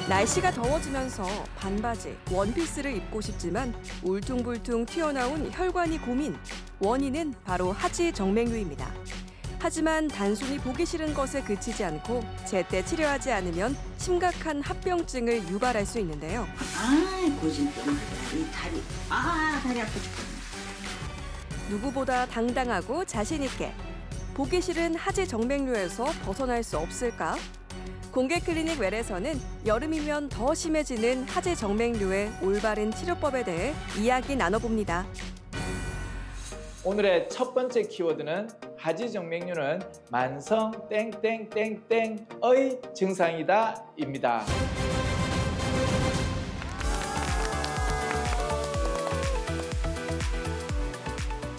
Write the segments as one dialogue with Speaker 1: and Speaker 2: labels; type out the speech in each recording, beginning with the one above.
Speaker 1: 날씨가 더워지면서 반바지, 원피스를 입고 싶지만 울퉁불퉁 튀어나온 혈관이 고민. 원인은 바로 하지정맥류입니다. 하지만 단순히 보기 싫은 것에 그치지 않고 제때 치료하지 않으면 심각한 합병증을 유발할 수 있는데요.
Speaker 2: 고진병, 이 다리, 다리 아파 죽겠네.
Speaker 1: 누구보다 당당하고 자신 있게 보기 싫은 하지정맥류에서 벗어날 수 없을까? 공개클리닉 웰에서는 여름이면 더 심해지는 하지정맥류의 올바른 치료법에 대해 이야기 나눠봅니다.
Speaker 3: 오늘의 첫 번째 키워드는 하지정맥류는 만성 땡땡땡땡의 증상이다 입니다.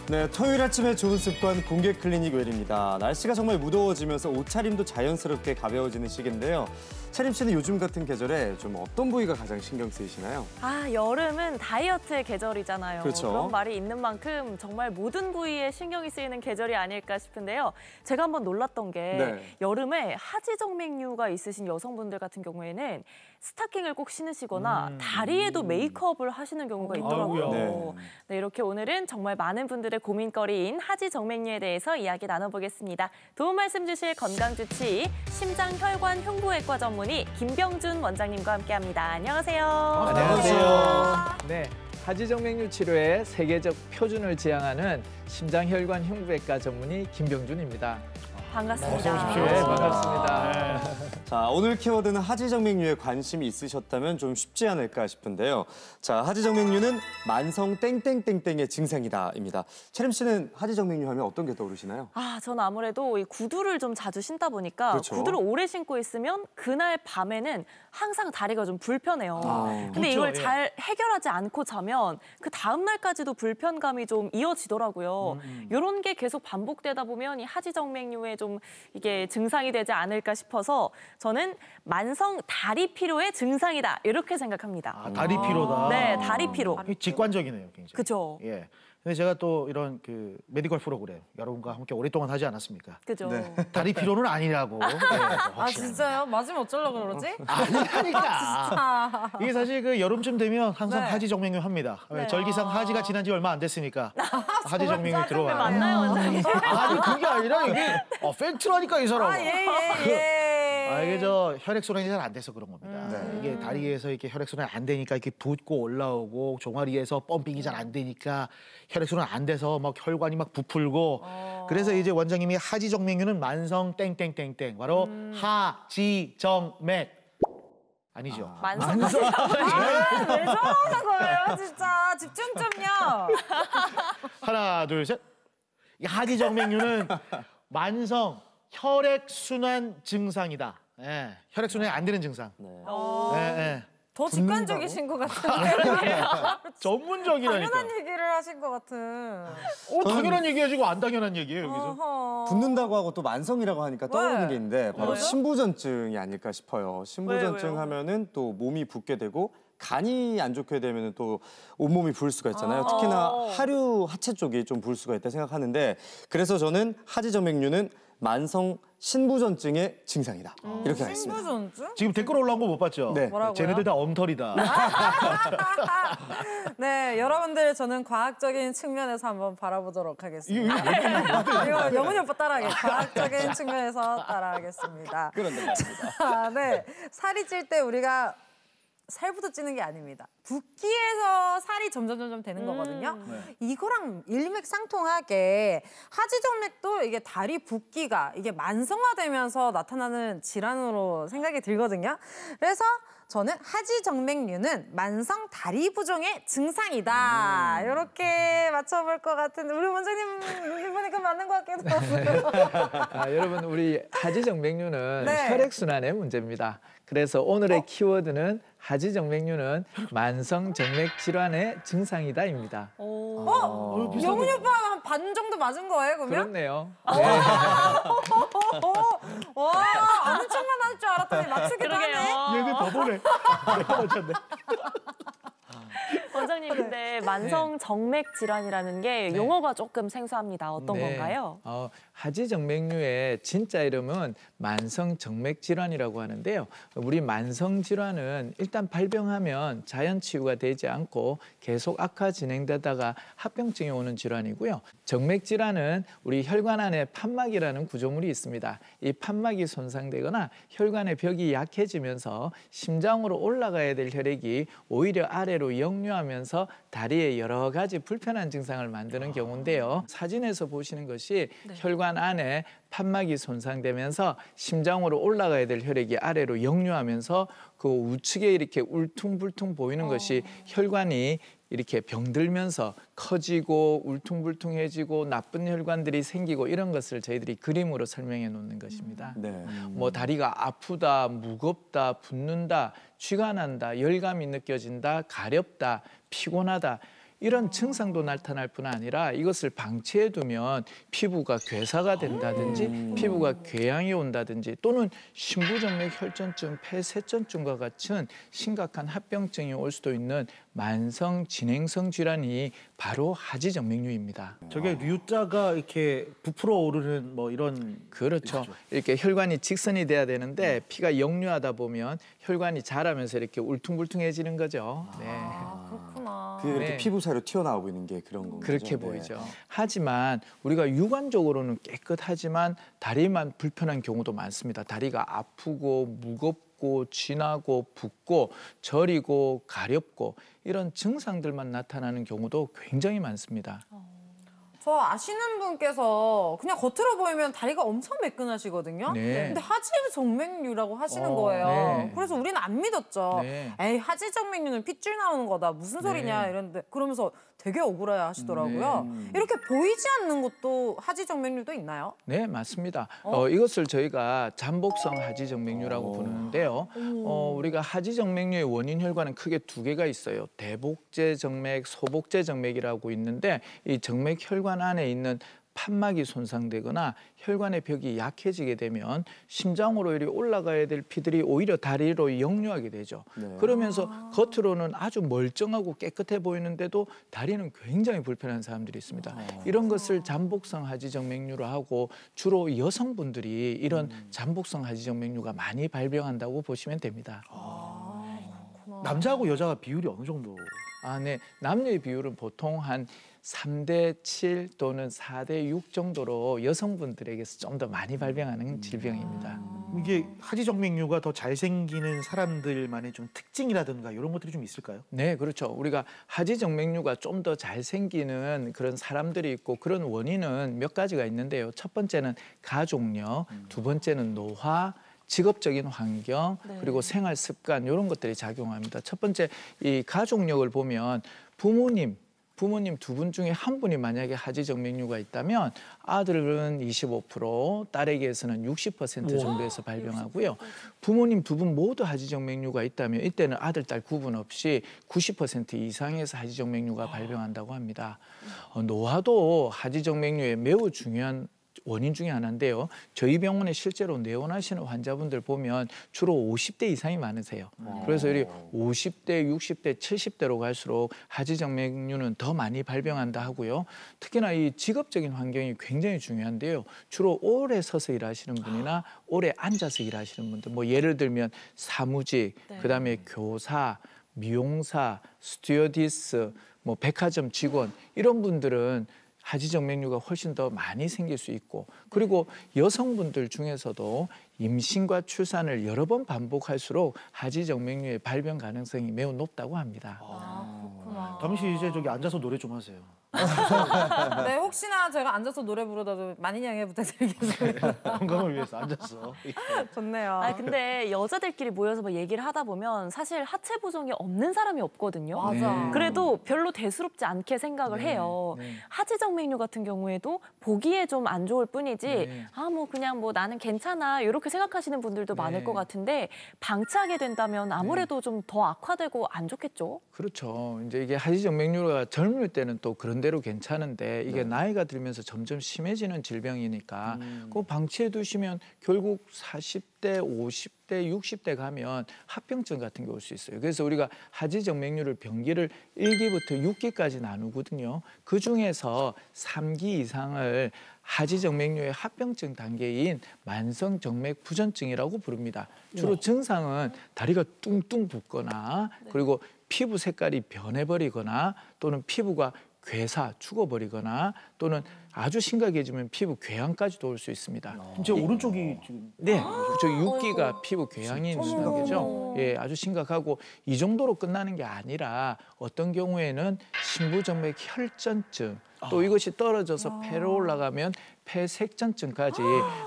Speaker 4: 네, 토요일 아침에 좋은 습관 공개 클리닉 웰입니다. 날씨가 정말 무더워지면서 옷차림도 자연스럽게 가벼워지는 시기인데요. 차림 씨는 요즘 같은 계절에 좀 어떤 부위가 가장 신경 쓰이시나요?
Speaker 5: 여름은 다이어트의 계절이잖아요.
Speaker 4: 그렇죠.
Speaker 5: 그런 말이 있는 만큼 정말 모든 부위에 신경이 쓰이는 계절이 아닐까 싶은데요. 제가 한번 놀랐던 게 여름에 하지정맥류가 있으신 여성분들 같은 경우에는 스타킹을 꼭 신으시거나 다리에도 메이크업을 하시는 경우가 있더라고요. 네, 이렇게 오늘은 정말 많은 분들의 고민거리인 하지정맥류에 대해서 이야기 나눠보겠습니다. 도움 말씀 주실 건강주치의 심장혈관 흉부외과 전문의 김병준 원장님과 함께합니다. 안녕하세요.
Speaker 3: 안녕하세요. 네, 하지정맥류 치료의 세계적 표준을 지향하는 심장혈관 흉부외과 전문의 김병준입니다.
Speaker 5: 반갑습니다.
Speaker 3: 어서 오십시오. 네, 반갑습니다.
Speaker 4: 자, 오늘 키워드는 하지정맥류에 관심이 있으셨다면 좀 쉽지 않을까 싶은데요. 자, 하지정맥류는 만성 땡땡땡땡의 증상이다입니다. 채림 씨는 하지정맥류 하면 어떤 게 떠오르시나요?
Speaker 5: 전 아무래도 이 구두를 좀 자주 신다 보니까
Speaker 4: 그렇죠.
Speaker 5: 구두를 오래 신고 있으면 그날 밤에는 항상 다리가 좀 불편해요. 근데 이걸 잘 해결하지 않고 자면 그 다음 날까지도 불편감이 좀 이어지더라고요. 이런 게 계속 반복되다 보면 이 하지정맥류에 좀 이게 증상이 되지 않을까 싶어서 저는 만성 다리 피로의 증상이다 이렇게 생각합니다.
Speaker 6: 다리 피로다.
Speaker 5: 네, 다리 피로.
Speaker 6: 직관적이네요, 굉장히.
Speaker 5: 그죠.
Speaker 6: 예. 근데 제가 또 이런 그 메디컬 프로그램 여러분과 함께 오랫동안 하지 않았습니까?
Speaker 5: 그죠.
Speaker 6: 다리 피로는 아니라고.
Speaker 7: 진짜요? 맞으면 어쩌려고 그러지?
Speaker 6: 아니라니까. 이게 사실 그 여름쯤 되면 항상 하지정맥류 합니다. 절기상 하지가 지난 지 얼마 안 됐으니까 하지정맥류 들어와요.
Speaker 5: 맞나요, 원장님?
Speaker 6: 아니 그게 아니라 이게 팩트라니까 이 사람. 이게 혈액순환이 잘 안 돼서 그런 겁니다. 이게 다리에서 이렇게 혈액순환이 안 되니까 이렇게 붓고 올라오고 종아리에서 펌핑이 잘 안 되니까 혈액순환 안 돼서 막 혈관이 막 부풀고 그래서 이제 원장님이 하지정맥류는 만성 땡땡땡땡 바로 하지정맥 아니죠.
Speaker 5: 만성
Speaker 7: 왜 저러는 거예요, 진짜. 집중 좀요.
Speaker 6: 하나, 둘, 셋. 이 하지정맥류는 만성 혈액순환 증상이다. 혈액순환이 안 되는 증상.
Speaker 7: 더 직관적이신 것 같은데.
Speaker 6: 전문적이라니까.
Speaker 7: 당연한 얘기를 하신 것 같은.
Speaker 6: 당연한 얘기해주고 안 당연한 얘기예요, 여기서.
Speaker 4: 붓는다고 하고 또 만성이라고 하니까 떠오르는 게 있는데 바로 신부전증이 아닐까 싶어요. 신부전증
Speaker 5: 왜요?
Speaker 4: 하면은 또 몸이 붓게 되고 간이 안 좋게 되면 또 온몸이 부을 수가 있잖아요. 특히나 하류, 하체 쪽이 좀 부을 수가 있다 생각하는데 그래서 저는 하지정맥류는 만성 신부전증의 증상이다. 이렇게 하겠습니다.
Speaker 7: 신부전증?
Speaker 6: 지금 댓글 올라온 거 못 봤죠?
Speaker 4: 네.
Speaker 7: 뭐라고요?
Speaker 6: 쟤네들 다 엉터리다.
Speaker 7: 네, 여러분들 저는 과학적인 측면에서 한번 바라보도록 하겠습니다. 이거 영훈이 오빠 따라하겠습니다. 과학적인 측면에서 따라하겠습니다.
Speaker 4: 그런데 말입니다.
Speaker 7: 자, 네, 살이 찔 때 우리가 살부터 찌는 게 아닙니다. 붓기에서 살이 점점 되는 거거든요. 이거랑 일맥상통하게 하지정맥도 이게 다리 붓기가 이게 만성화되면서 나타나는 질환으로 생각이 들거든요. 그래서 저는 하지정맥류는 만성 다리 부종의 증상이다. 이렇게 맞춰볼 것 같은데 우리 원장님 눈빛 보니까 맞는 것 같기도 하고요.
Speaker 3: 여러분, 우리 하지정맥류는
Speaker 7: 네.
Speaker 3: 혈액순환의 문제입니다. 그래서 오늘의 키워드는 하지정맥류는 만성 정맥 질환의 증상이다입니다.
Speaker 7: 영훈이 오빠 한 반 정도 맞은 거예요, 그러면?
Speaker 3: 그렇네요.
Speaker 7: 와, 아는 척만 할 줄 알았더니 맞추기도 하네.
Speaker 6: 얘네 바보네. 내가 맞췄네.
Speaker 5: 원장님 근데 만성 정맥 질환이라는 게 용어가 조금 생소합니다. 어떤 건가요?
Speaker 3: 하지 정맥류의 진짜 이름은 만성 정맥 질환이라고 하는데요. 우리 만성 질환은 일단 발병하면 자연 치유가 되지 않고 계속 악화 진행되다가 합병증이 오는 질환이고요. 정맥 질환은 우리 혈관 안에 판막이라는 구조물이 있습니다. 이 판막이 손상되거나 혈관의 벽이 약해지면서 심장으로 올라가야 될 혈액이 오히려 아래로 역류하면서 다리에 여러 가지 불편한 증상을 만드는 경우인데요. 사진에서 보시는 것이 혈관 안에 판막이 손상되면서 심장으로 올라가야 될 혈액이 아래로 역류하면서 그 우측에 이렇게 울퉁불퉁 보이는 것이 혈관이 이렇게 병들면서 커지고 울퉁불퉁해지고 나쁜 혈관들이 생기고 이런 것을 저희들이 그림으로 설명해 놓는 것입니다. 뭐 다리가 아프다, 무겁다, 붓는다, 쥐가 난다, 열감이 느껴진다, 가렵다, 피곤하다. 이런 증상도 나타날 뿐 아니라 이것을 방치해두면 피부가 괴사가 된다든지 피부가 궤양이 온다든지 또는 심부정맥 혈전증, 폐쇄전증과 같은 심각한 합병증이 올 수도 있는 만성 진행성 질환이 바로 하지 정맥류입니다.
Speaker 6: 저게 류자가 이렇게 부풀어 오르는 뭐 이런
Speaker 3: 그렇죠. 이렇게 혈관이 직선이 돼야 되는데 피가 역류하다 보면 혈관이 자라면서 이렇게 울퉁불퉁해지는 거죠.
Speaker 7: 그렇구나.
Speaker 4: 그 이렇게 피부 사이로 튀어나오고 있는 게 그런 건가요?
Speaker 3: 그렇게 보이죠. 하지만 우리가 육안적으로는 깨끗하지만 다리만 불편한 경우도 많습니다. 다리가 아프고 무겁고 쥐나고 붓고 저리고 가렵고 이런 증상들만 나타나는 경우도 굉장히 많습니다.
Speaker 7: 저 아시는 분께서 그냥 겉으로 보이면 다리가 엄청 매끈하시거든요. 근데 하지 정맥류라고 하시는 거예요. 그래서 우리는 안 믿었죠. 에이, 하지 정맥류는 핏줄 나오는 거다. 무슨 소리냐 이랬는데 그러면서 되게 억울해 하시더라고요. 이렇게 보이지 않는 것도 하지 정맥류도 있나요?
Speaker 3: 네, 맞습니다. 이것을 저희가 잠복성 하지 정맥류라고 부르는데요. 우리가 하지 정맥류의 원인 혈관은 크게 두 개가 있어요. 대복제 정맥, 소복제 정맥이라고 있는데 이 정맥 혈관 안에 있는 판막이 손상되거나 혈관의 벽이 약해지게 되면 심장으로 이리 올라가야 될 피들이 오히려 다리로 역류하게 되죠. 그러면서 겉으로는 아주 멀쩡하고 깨끗해 보이는데도 다리는 굉장히 불편한 사람들이 있습니다. 이런 것을 잠복성 하지정맥류로 하고 주로 여성분들이 이런 잠복성 하지정맥류가 많이 발병한다고 보시면 됩니다.
Speaker 6: 남자하고 여자가 비율이 어느 정도?
Speaker 3: 네. 남녀의 비율은 보통 한 3대7 또는 4대6 정도로 여성분들에게서 좀 더 많이 발병하는 질병입니다.
Speaker 6: 이게 하지정맥류가 더 잘생기는 사람들만의 좀 특징이라든가 이런 것들이 좀 있을까요?
Speaker 3: 네, 그렇죠. 우리가 하지정맥류가 좀 더 잘생기는 그런 사람들이 있고 그런 원인은 몇 가지가 있는데요. 첫 번째는 가족력, 두 번째는 노화, 직업적인 환경, 그리고 생활 습관 이런 것들이 작용합니다. 첫 번째 이 가족력을 보면 부모님 두 분 중에 한 분이 만약에 하지정맥류가 있다면 아들은 25%, 딸에게서는 60% 정도에서 발병하고요. 부모님 두 분 모두 하지정맥류가 있다면 이때는 아들, 딸 구분 없이 90% 이상에서 하지정맥류가 발병한다고 합니다. 노화도 하지정맥류의 매우 중요한 원인 중에 하나인데요. 저희 병원에 실제로 내원하시는 환자분들 보면 주로 50대 이상이 많으세요. 그래서 이 50대, 60대, 70대로 갈수록 하지정맥류는 더 많이 발병한다 하고요. 특히나 이 직업적인 환경이 굉장히 중요한데요. 주로 오래 서서 일하시는 분이나 오래 앉아서 일하시는 분들, 뭐 예를 들면 사무직, 그다음에 교사, 미용사, 스튜어디스, 뭐 백화점 직원 이런 분들은 하지정맥류가 훨씬 더 많이 생길 수 있고 그리고 여성분들 중에서도 임신과 출산을 여러 번 반복할수록 하지정맥류의 발병 가능성이 매우 높다고 합니다.
Speaker 7: 그렇구나.
Speaker 6: 다미 씨 이제 저기 앉아서 노래 좀 하세요.
Speaker 7: 네, 혹시나 제가 앉아서 노래 부르다도 많이 양해 부탁드리겠습니다.
Speaker 6: 건강을 위해서 앉았어.
Speaker 7: 좋네요.
Speaker 5: 근데 여자들끼리 모여서 막 얘기를 하다 보면 사실 하체 부종이 없는 사람이 없거든요.
Speaker 7: 맞아.
Speaker 5: 그래도 별로 대수롭지 않게 생각을 해요. 하지정맥류 같은 경우에도 보기에 좀 안 좋을 뿐이지 뭐 그냥 뭐 나는 괜찮아 이렇게 생각하시는 분들도 많을 것 같은데 방치하게 된다면 아무래도 좀 더 악화되고 안 좋겠죠?
Speaker 3: 그렇죠. 이제 이게 하지정맥류가 젊을 때는 또 그런 대로 괜찮은데 이게 나이가 들면서 점점 심해지는 질병이니까 그거 방치해 두시면 결국 40 40대, 50대, 60대 가면 합병증 같은 게 올 수 있어요. 그래서 우리가 하지정맥류를 병기를 1기부터 6기까지 나누거든요. 그중에서 3기 이상을 하지정맥류의 합병증 단계인 만성정맥부전증이라고 부릅니다. 주로 증상은 다리가 뚱뚱 붓거나 그리고 피부 색깔이 변해버리거나 또는 피부가 괴사, 죽어버리거나 또는 아주 심각해지면 피부 궤양까지도 올 수 있습니다.
Speaker 6: 제 오른쪽이 지금
Speaker 3: 네, 그쪽 6기가 피부 궤양이 있는 단계죠. 예, 아주 심각하고 이 정도로 끝나는 게 아니라 어떤 경우에는 심부정맥 혈전증 또 이것이 떨어져서 폐로 올라가면 폐색전증까지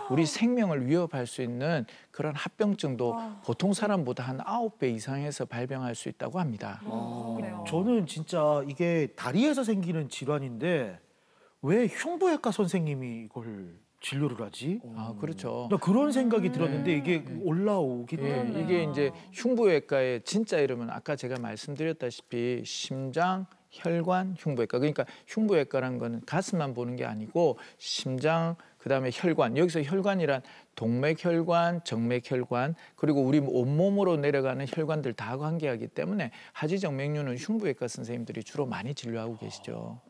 Speaker 3: 우리 생명을 위협할 수 있는 그런 합병증도 보통 사람보다 한 9배 이상에서 발병할 수 있다고 합니다.
Speaker 6: 저는 진짜 이게 다리에서 생기는 질환인데 왜 흉부외과 선생님이 이걸 진료를 하지?
Speaker 3: 아, 그렇죠.
Speaker 6: 나 그런 생각이 들었는데 이게 올라오기 때문에.
Speaker 3: 예, 이게 이제 흉부외과의 진짜 이름은 아까 제가 말씀드렸다시피 심장, 혈관, 흉부외과. 그러니까 흉부외과라는 거는 가슴만 보는 게 아니고 심장, 그다음에 혈관. 여기서 혈관이란 동맥혈관, 정맥혈관, 그리고 우리 온몸으로 내려가는 혈관들 다 관계하기 때문에 하지정맥류는 흉부외과 선생님들이 주로 많이 진료하고 계시죠.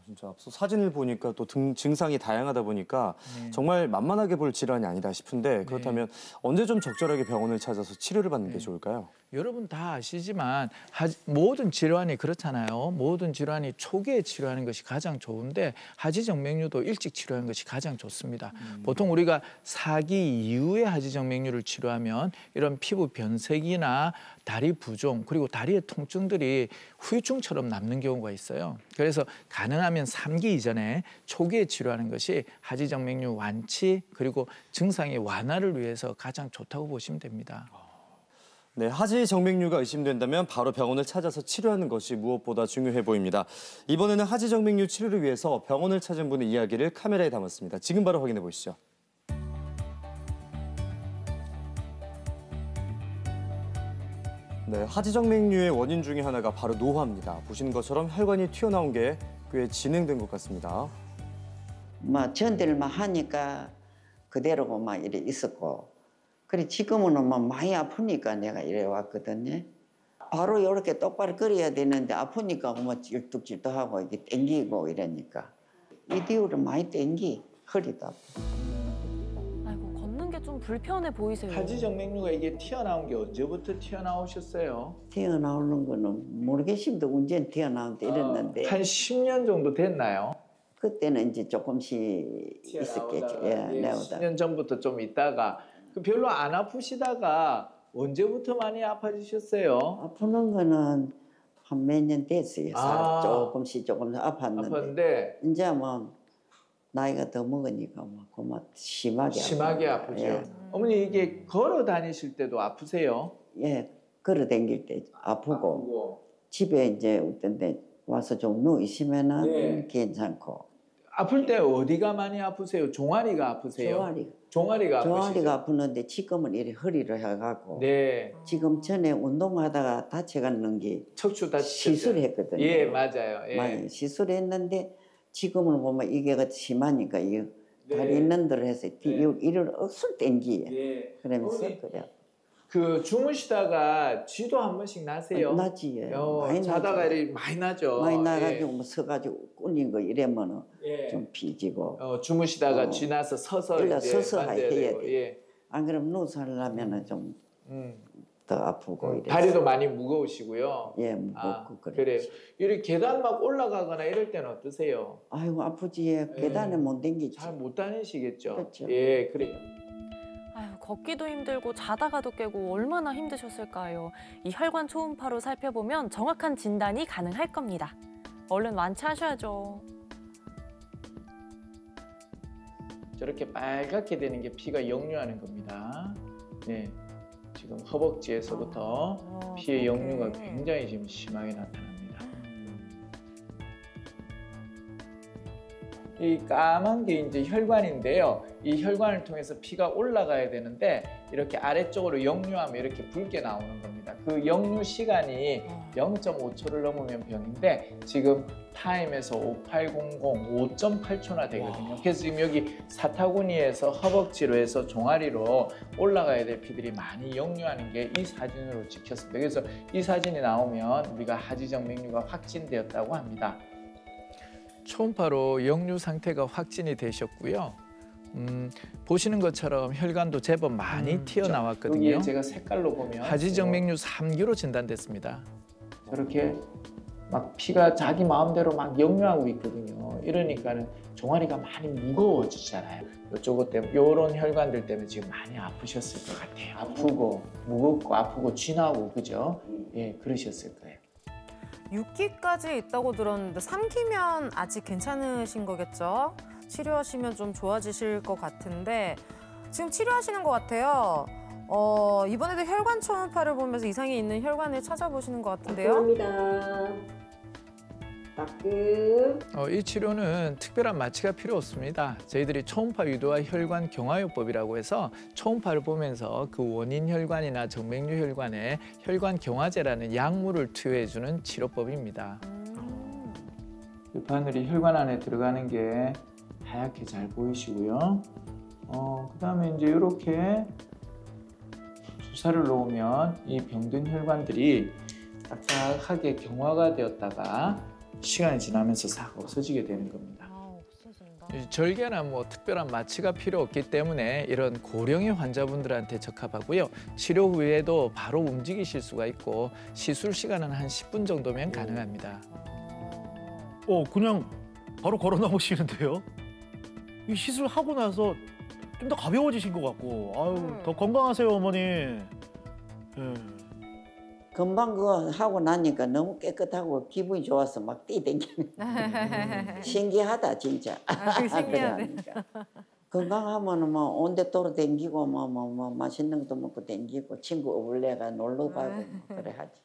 Speaker 4: 진짜 앞서 사진을 보니까 또 증상이 다양하다 보니까 정말 만만하게 볼 질환이 아니다 싶은데 그렇다면 언제 좀 적절하게 병원을 찾아서 치료를 받는 게 좋을까요?
Speaker 3: 여러분 다 아시지만 모든 질환이 그렇잖아요. 모든 질환이 초기에 치료하는 것이 가장 좋은데 하지정맥류도 일찍 치료하는 것이 가장 좋습니다. 보통 우리가 4기 이후에 하지정맥류를 치료하면 이런 피부 변색이나 다리 부종 그리고 다리의 통증들이 후유증처럼 남는 경우가 있어요. 그래서 가능하면 3기 이전에 초기에 치료하는 것이 하지정맥류 완치 그리고 증상의 완화를 위해서 가장 좋다고 보시면 됩니다.
Speaker 4: 네, 하지정맥류가 의심된다면 바로 병원을 찾아서 치료하는 것이 무엇보다 중요해 보입니다. 이번에는 하지정맥류 치료를 위해서 병원을 찾은 분의 이야기를 카메라에 담았습니다. 지금 바로 확인해 보시죠. 네, 하지정맥류의 원인 중에 하나가 바로 노화입니다. 보시는 것처럼 혈관이 튀어나온 게 꽤 진행된 것 같습니다.
Speaker 2: 막 전대를 막 하니까 그대로 막 이래 있었고, 그래 지금은 막 많이 아프니까 내가 이래 왔거든요. 바로 이렇게 똑바로 걸어야 되는데 아프니까 뭐 찔뚝찔뚝하고 이게 땡기고 이러니까 이 뒤로 많이 땡기 허리도 아프고.
Speaker 5: 아이고 걷는 게 좀 불편해 보이세요.
Speaker 3: 하지정맥류가 이게 튀어나온 게 언제부터 튀어나오셨어요?
Speaker 2: 튀어나오는 거는 모르겠습니다. 언제 튀어나온다 이랬는데
Speaker 3: 한 10년 정도 됐나요?
Speaker 2: 그때는 이제 조금씩 있었겠죠. 예, 내오다.
Speaker 3: 10년 전부터 좀 있다가 별로 안 아프시다가 언제부터 많이 아파지셨어요?
Speaker 2: 아프는 거는 한 몇 년 됐어요. 조금씩 아팠는데 이제 뭐 나이가 더 먹으니까 뭐 그만 심하게
Speaker 3: 아프죠.
Speaker 2: 예.
Speaker 3: 어머니 이게 걸어 다니실 때도 아프세요?
Speaker 2: 예, 걸어 다닐 때 아프고 집에 이제 어떤 데 와서 좀 누워 있으면은 괜찮고.
Speaker 3: 아플 때 어디가 많이 아프세요? 종아리가 아프세요? 종아리가
Speaker 2: 아프는데 지금은 이렇게 허리를 해갖고
Speaker 3: 네.
Speaker 2: 지금 전에 운동하다가 다쳐갔는 게
Speaker 3: 척추
Speaker 2: 시술했거든요.
Speaker 3: 예, 맞아요. 예.
Speaker 2: 많이 시술했는데 지금은 보면 이게 심하니까 이 다리 있는 대로 해서 이를 억술 땡기에 그러면서 그래.
Speaker 3: 그 주무시다가 쥐도 한 번씩 나세요?
Speaker 2: 나지. 많이
Speaker 3: 자다가
Speaker 2: 나죠.
Speaker 3: 이렇게 많이 나죠.
Speaker 2: 많이 나가지고 뭐 서가지고 꿀린 거 이러면은 좀 피지고.
Speaker 3: 주무시다가 쥐 나서 서서
Speaker 2: 서서 해야
Speaker 3: 되고.
Speaker 2: 돼. 안 그러면 누워서 하려면은 좀 더 아프고 이래.
Speaker 3: 다리도 많이 무거우시고요.
Speaker 2: 예, 무겁고 그래.
Speaker 3: 그래요. 이렇게 계단 막 올라가거나 이럴 때는 어떠세요?
Speaker 2: 아이고 아프지. 계단에 못 댕기지.
Speaker 3: 잘 못 다니시겠죠.
Speaker 2: 그렇죠.
Speaker 3: 예, 그래요.
Speaker 5: 아유, 걷기도 힘들고 자다가도 깨고 얼마나 힘드셨을까요? 이 혈관 초음파로 살펴보면 정확한 진단이 가능할 겁니다. 얼른 완치하셔야죠.
Speaker 3: 저렇게 빨갛게 되는 게 피가 역류하는 겁니다. 네, 지금 허벅지에서부터 피의 역류가 굉장히 지금 심하게 나타납니다. 이 까만 게 이제 혈관인데요. 이 혈관을 통해서 피가 올라가야 되는데 이렇게 아래쪽으로 역류하면 이렇게 붉게 나오는 겁니다. 그 역류 시간이 0.5초를 넘으면 병인데 지금 타임에서 5800 5.8초나 되거든요. 그래서 지금 여기 사타구니에서 허벅지로 해서 종아리로 올라가야 될 피들이 많이 역류하는 게 이 사진으로 찍혔습니다. 그래서 이 사진이 나오면 우리가 하지정맥류가 확진되었다고 합니다. 초음파로 역류 상태가 확진이 되셨고요. 보시는 것처럼 혈관도 제법 많이 튀어나왔거든요. 여기에 제가 색깔로 보면 하지정맥류 3기로 진단됐습니다. 저렇게 막 피가 자기 마음대로 막 역류하고 있거든요. 이러니까는 종아리가 많이 무거워지잖아요. 이쪽 때문에 이런 혈관들 때문에 지금 많이 아프셨을 것 같아요. 아프고 무겁고 아프고 쥐나고 그죠? 예, 그러셨을 거예요.
Speaker 7: 6기까지 있다고 들었는데 3기면 아직 괜찮으신 거겠죠? 치료하시면 좀 좋아지실 것 같은데 지금 치료하시는 것 같아요. 이번에도 혈관 초음파를 보면서 이상이 있는 혈관을 찾아보시는 것 같은데요.
Speaker 8: 감사합니다. 따끔.
Speaker 3: 이 치료는 특별한 마취가 필요 없습니다. 저희들이 초음파 유도와 혈관 경화요법이라고 해서 초음파를 보면서 그 원인 혈관이나 정맥류 혈관에 혈관 경화제라는 약물을 투여해주는 치료법입니다. 이 바늘이 혈관 안에 들어가는 게 하얗게 잘 보이시고요. 그다음에 이제 이렇게 주사를 놓으면 이 병든 혈관들이 딱딱하게 경화가 되었다가 시간이 지나면서 싹 없어지게 되는 겁니다. 절개나 뭐 특별한 마취가 필요 없기 때문에 이런 고령의 환자분들한테 적합하고요. 치료 후에도 바로 움직이실 수가 있고 시술 시간은 한 10분 정도면 가능합니다.
Speaker 6: 그냥 바로 걸어 나오시는데요? 이 시술하고 나서 좀 더 가벼워지신 것 같고 아유, 더 건강하세요, 어머니. 예.
Speaker 2: 금방 그거 하고 나니까 너무 깨끗하고 기분이 좋아서 막 뛰댕기는. 신기하다 진짜.
Speaker 7: 신기하네.
Speaker 2: 건강하면은 뭐 온데 돌아댕기고 뭐 맛있는 것도 먹고 댕기고 친구 어울려가 놀러 가고 뭐 그래 하지.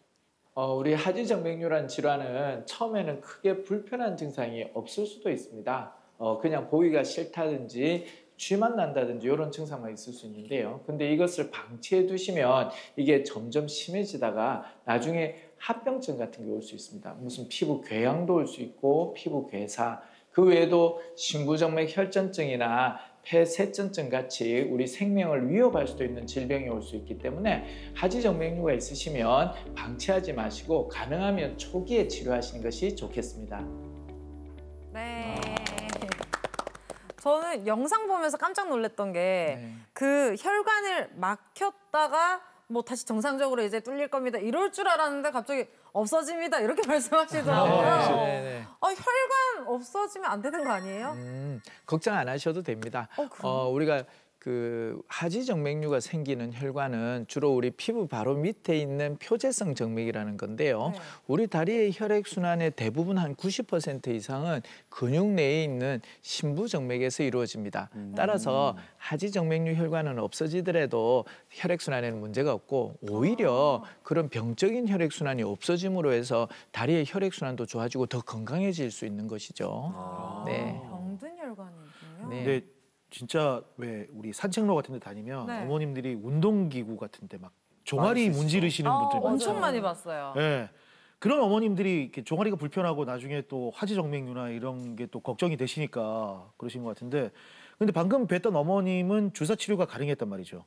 Speaker 3: 우리 하지정맥류란 질환은 처음에는 크게 불편한 증상이 없을 수도 있습니다. 그냥 보기가 싫다든지 쥐만 난다든지 이런 증상만 있을 수 있는데요. 근데 이것을 방치해 두시면 이게 점점 심해지다가 나중에 합병증 같은 게 올 수 있습니다. 무슨 피부 궤양도 올 수 있고 피부 괴사, 그 외에도 심부정맥 혈전증이나 폐세전증 같이 우리 생명을 위협할 수도 있는 질병이 올 수 있기 때문에 하지정맥류가 있으시면 방치하지 마시고 가능하면 초기에 치료하시는 것이 좋겠습니다.
Speaker 7: 네. 저는 영상 보면서 깜짝 놀랐던 게 그 혈관을 막혔다가 뭐 다시 정상적으로 이제 뚫릴 겁니다. 이럴 줄 알았는데 갑자기 없어집니다. 이렇게 말씀하시더라고요. 혈관 없어지면 안 되는 거 아니에요?
Speaker 3: 걱정 안 하셔도 됩니다. 우리가 그 하지정맥류가 생기는 혈관은 주로 우리 피부 바로 밑에 있는 표재성 정맥이라는 건데요. 우리 다리의 혈액순환의 대부분 한 90% 이상은 근육 내에 있는 심부정맥에서 이루어집니다. 따라서 하지정맥류 혈관은 없어지더라도 혈액순환에는 문제가 없고 오히려 그런 병적인 혈액순환이 없어짐으로 해서 다리의 혈액순환도 좋아지고 더 건강해질 수 있는 것이죠. 네.
Speaker 7: 병든 혈관이군요.
Speaker 3: 네.
Speaker 6: 진짜 왜 우리 산책로 같은 데 다니면 어머님들이 운동기구 같은 데 막 종아리 문지르시는 분들 많잖아요.
Speaker 7: 엄청 많이 봤어요.
Speaker 6: 네. 그런 어머님들이 이렇게 종아리가 불편하고 나중에 또 하지정맥류나 이런 게 또 걱정이 되시니까 그러신 것 같은데 근데 방금 뵀던 어머님은 주사 치료가 가능했단 말이죠.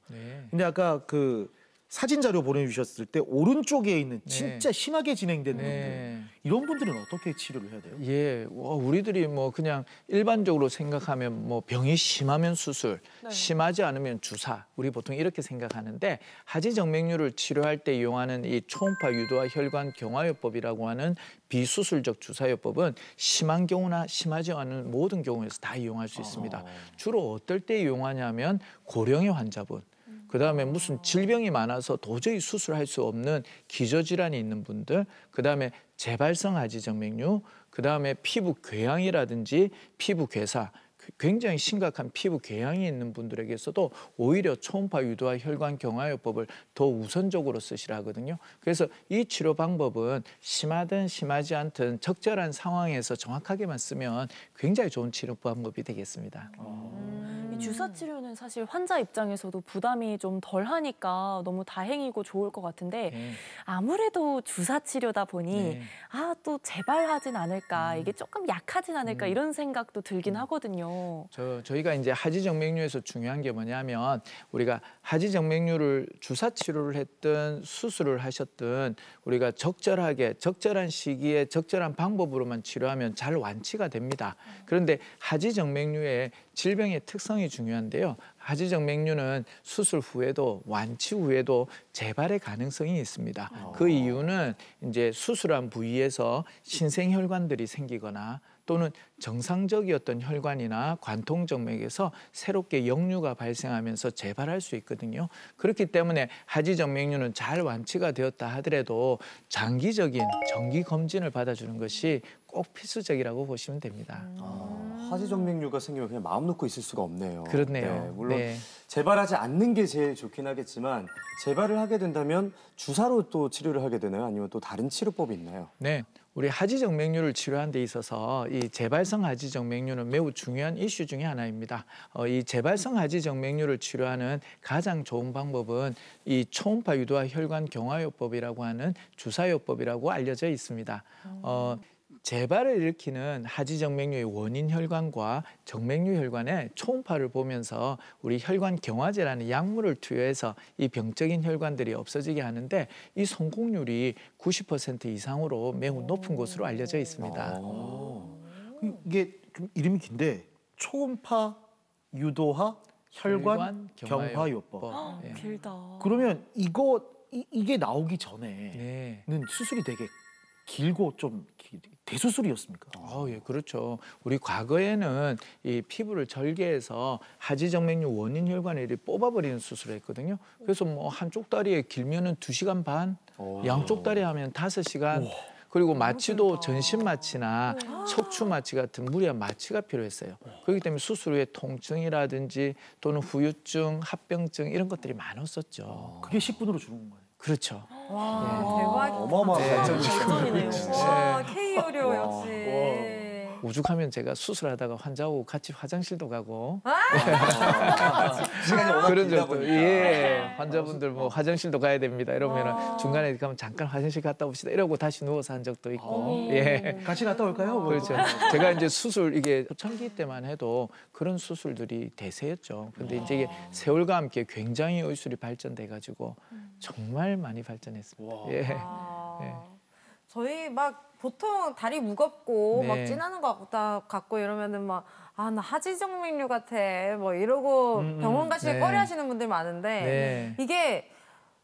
Speaker 6: 근데 아까 그 사진 자료 보내주셨을 때 오른쪽에 있는 진짜 심하게 진행된 분들 이런 분들은 어떻게 치료를 해야 돼요?
Speaker 3: 예, 우리들이 뭐 그냥 일반적으로 생각하면 뭐 병이 심하면 수술, 심하지 않으면 주사, 우리 보통 이렇게 생각하는데 하지정맥류를 치료할 때 이용하는 이 초음파 유도와 혈관 경화요법이라고 하는 비수술적 주사요법은 심한 경우나 심하지 않은 모든 경우에서 다 이용할 수 있습니다. 주로 어떨 때 이용하냐면 고령의 환자분, 그다음에 무슨 질병이 많아서 도저히 수술할 수 없는 기저질환이 있는 분들, 그다음에 재발성 하지정맥류, 그다음에 피부 궤양이라든지 피부 괴사, 굉장히 심각한 피부 궤양이 있는 분들에게서도 오히려 초음파 유도와 혈관 경화요법을 더 우선적으로 쓰시라 하거든요. 그래서 이 치료 방법은 심하든 심하지 않든 적절한 상황에서 정확하게만 쓰면 굉장히 좋은 치료 방법이 되겠습니다.
Speaker 7: 이
Speaker 5: 주사 치료는 사실 환자 입장에서도 부담이 좀 덜하니까 너무 다행이고 좋을 것 같은데 아무래도 주사 치료다 보니 또 재발하진 않을까, 이게 조금 약하진 않을까 이런 생각도 들긴 하거든요.
Speaker 3: 저희가 이제 하지정맥류에서 중요한 게 뭐냐면 우리가 하지정맥류를 주사 치료를 했든 수술을 하셨든 우리가 적절한 시기에 적절한 방법으로만 치료하면 잘 완치가 됩니다. 그런데 하지정맥류의 질병의 특성이 중요한데요. 하지정맥류는 수술 후에도 완치 후에도 재발의 가능성이 있습니다. 그 이유는 이제 수술한 부위에서 신생혈관들이 생기거나 또는 정상적이었던 혈관이나 관통정맥에서 새롭게 역류가 발생하면서 재발할 수 있거든요. 그렇기 때문에 하지정맥류는 잘 완치가 되었다 하더라도 장기적인 정기 검진을 받아주는 것이 꼭 필수적이라고 보시면 됩니다.
Speaker 4: 하지정맥류가 생기면 그냥 마음 놓고 있을 수가 없네요.
Speaker 3: 그렇네요.
Speaker 4: 네, 물론 재발하지 않는 게 제일 좋긴 하겠지만 재발을 하게 된다면 주사로 또 치료를 하게 되나요? 아니면 또 다른 치료법이 있나요?
Speaker 3: 네. 우리 하지정맥류를 치료하는 데 있어서 이 재발성 하지정맥류는 매우 중요한 이슈 중에 하나입니다. 이 재발성 하지정맥류를 치료하는 가장 좋은 방법은 이 초음파 유도화 혈관 경화요법이라고 하는 주사요법이라고 알려져 있습니다. 재발을 일으키는 하지정맥류의 원인 혈관과 정맥류 혈관에 초음파를 보면서 우리 혈관 경화제라는 약물을 투여해서 이 병적인 혈관들이 없어지게 하는데 이 성공률이 90% 이상으로 매우 높은 것으로 알려져 있습니다.
Speaker 6: 이게 좀 이름이 긴데 초음파 유도화 혈관 경화요법.
Speaker 5: 길다.
Speaker 6: 그러면 이게 나오기 전에는 수술이 되게 길고 좀 대수술이었습니까?
Speaker 3: 예, 그렇죠. 우리 과거에는 이 피부를 절개해서 하지정맥류 원인 혈관을 뽑아버리는 수술을 했거든요. 그래서 뭐 한쪽 다리에 길면은 2시간 반, 양쪽 다리 하면 5시간. 그리고 마취도 전신 마취나 척추 마취 같은 무리한 마취가 필요했어요. 그렇기 때문에 수술 후에 통증이라든지 또는 후유증, 합병증 이런 것들이 많았었죠.
Speaker 6: 그게 10분으로 주는 거예요.
Speaker 3: 그렇죠.
Speaker 7: 와, 대박이다.
Speaker 6: 어마어마한
Speaker 5: 발전이네요.
Speaker 7: 와, K의료 역시.
Speaker 3: 오죽하면 제가 수술하다가 환자하고 같이 화장실도 가고
Speaker 4: 시간이 워낙
Speaker 3: 그런
Speaker 4: 길다
Speaker 3: 적도
Speaker 4: 보니까.
Speaker 3: 환자분들 뭐 화장실도 가야 됩니다 이러면 중간에 가면 잠깐 화장실 갔다 옵시다 이러고 다시 누워서 한 적도 있고
Speaker 6: 같이 갔다 올까요?
Speaker 3: 그렇죠. 제가 이제 수술 이게 초창기 때만 해도 그런 수술들이 대세였죠. 근데 이제 이게 세월과 함께 굉장히 의술이 발전돼 가지고 정말 많이 발전했습니다.
Speaker 7: 저희 막 보통 다리 무겁고 막
Speaker 3: 네.
Speaker 7: 찐하는 것 같고 이러면은 막 나 하지정맥류 같아 뭐 이러고 병원 가시기 꺼려하시는 분들 많은데 이게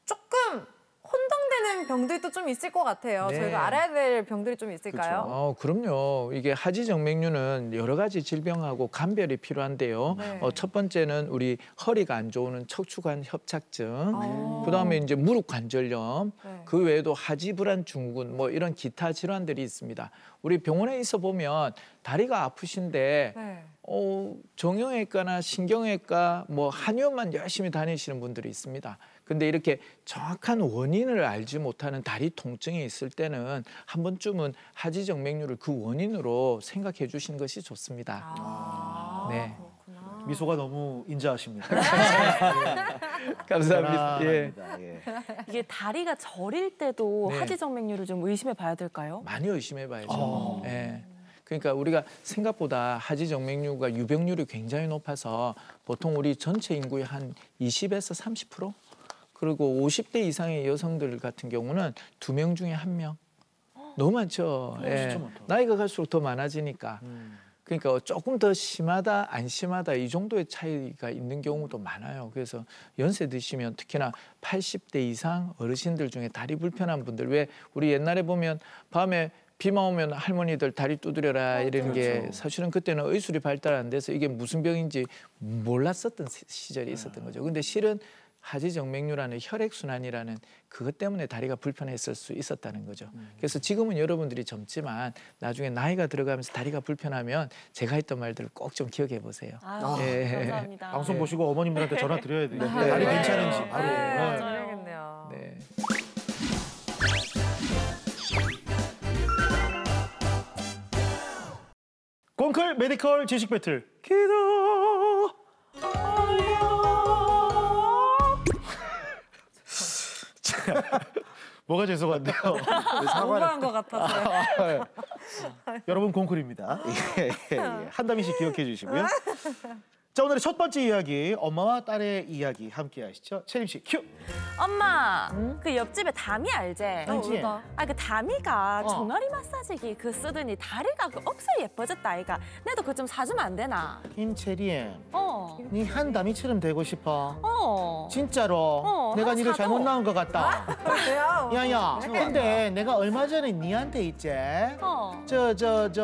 Speaker 7: 조금 혼동되는 병들이 또 좀 있을 것 같아요. 저희가 알아야 될 병들이 좀 있을까요?
Speaker 3: 그럼요. 이게 하지정맥류는 여러 가지 질병하고 감별이 필요한데요. 첫 번째는 우리 허리가 안 좋은 척추관 협착증, 그다음에 이제 무릎 관절염, 그 외에도 하지불안 증후군 뭐 이런 기타 질환들이 있습니다. 우리 병원에 있어 보면 다리가 아프신데 정형외과나 신경외과 뭐 한의원만 열심히 다니시는 분들이 있습니다. 근데 이렇게 정확한 원인을 알지 못하는 다리 통증이 있을 때는 한 번쯤은 하지정맥류를 그 원인으로 생각해 주시는 것이 좋습니다. 네.
Speaker 6: 미소가 너무 인자하십니다.
Speaker 3: 감사합니다.
Speaker 5: 이게 다리가 저릴 때도 하지정맥류를 좀 의심해 봐야 될까요?
Speaker 3: 많이 의심해 봐야죠. 그러니까 우리가 생각보다 하지정맥류가 유병률이 굉장히 높아서 보통 우리 전체 인구의 한 20에서 30%? 그리고 50대 이상의 여성들 같은 경우는 2명 중에 1명. 너무 많죠. 나이가 갈수록 더 많아지니까. 그러니까 조금 더 심하다, 안 심하다 이 정도의 차이가 있는 경우도 많아요. 그래서 연세 드시면 특히나 80대 이상 어르신들 중에 다리 불편한 분들, 왜 우리 옛날에 보면 밤에 비만 오면 할머니들 다리 두드려라 이런 게 사실은 그때는 의술이 발달 안 돼서 이게 무슨 병인지 몰랐었던 시절이 있었던 거죠. 근데 실은 하지정맥류라는 혈액순환이라는 그것 때문에 다리가 불편했을 수 있었다는 거죠. 그래서 지금은 여러분들이 젊지만 나중에 나이가 들어가면서 다리가 불편하면 제가 했던 말들을 꼭 좀 기억해 보세요.
Speaker 5: 감사합니다.
Speaker 6: 방송 보시고 어머님들한테 전화 드려야 돼요. 다리 괜찮은지 바로.
Speaker 7: 알겠네요.
Speaker 6: 꽁클 메디컬 지식 배틀 기도. 뭐가 죄송한데요.
Speaker 7: 너무한 것 같아서요.
Speaker 6: 여러분 공쿨입니다. 한다미 씨 기억해 주시고요. 자, 오늘의 첫 번째 이야기, 엄마와 딸의 이야기 함께 하시죠. 채림 씨 큐.
Speaker 5: 엄마, 그 옆집에 담이 알지?
Speaker 6: 알지?
Speaker 5: 그 담이가 종아리 마사지기 그 쓰더니 다리가 그 억수로 예뻐졌다 아이가. 내도 그거 좀 사주면 안 되나?
Speaker 6: 김채림,
Speaker 5: 어.
Speaker 6: 네 한다미처럼 되고 싶어?
Speaker 5: 어.
Speaker 6: 진짜로? 내가
Speaker 5: 하나
Speaker 6: 니를
Speaker 5: 사줘.
Speaker 6: 잘못 낳은 것 같다.
Speaker 7: 왜요?
Speaker 6: 야야, 근데 내가 얼마 전에 니한테 있지?
Speaker 5: 어.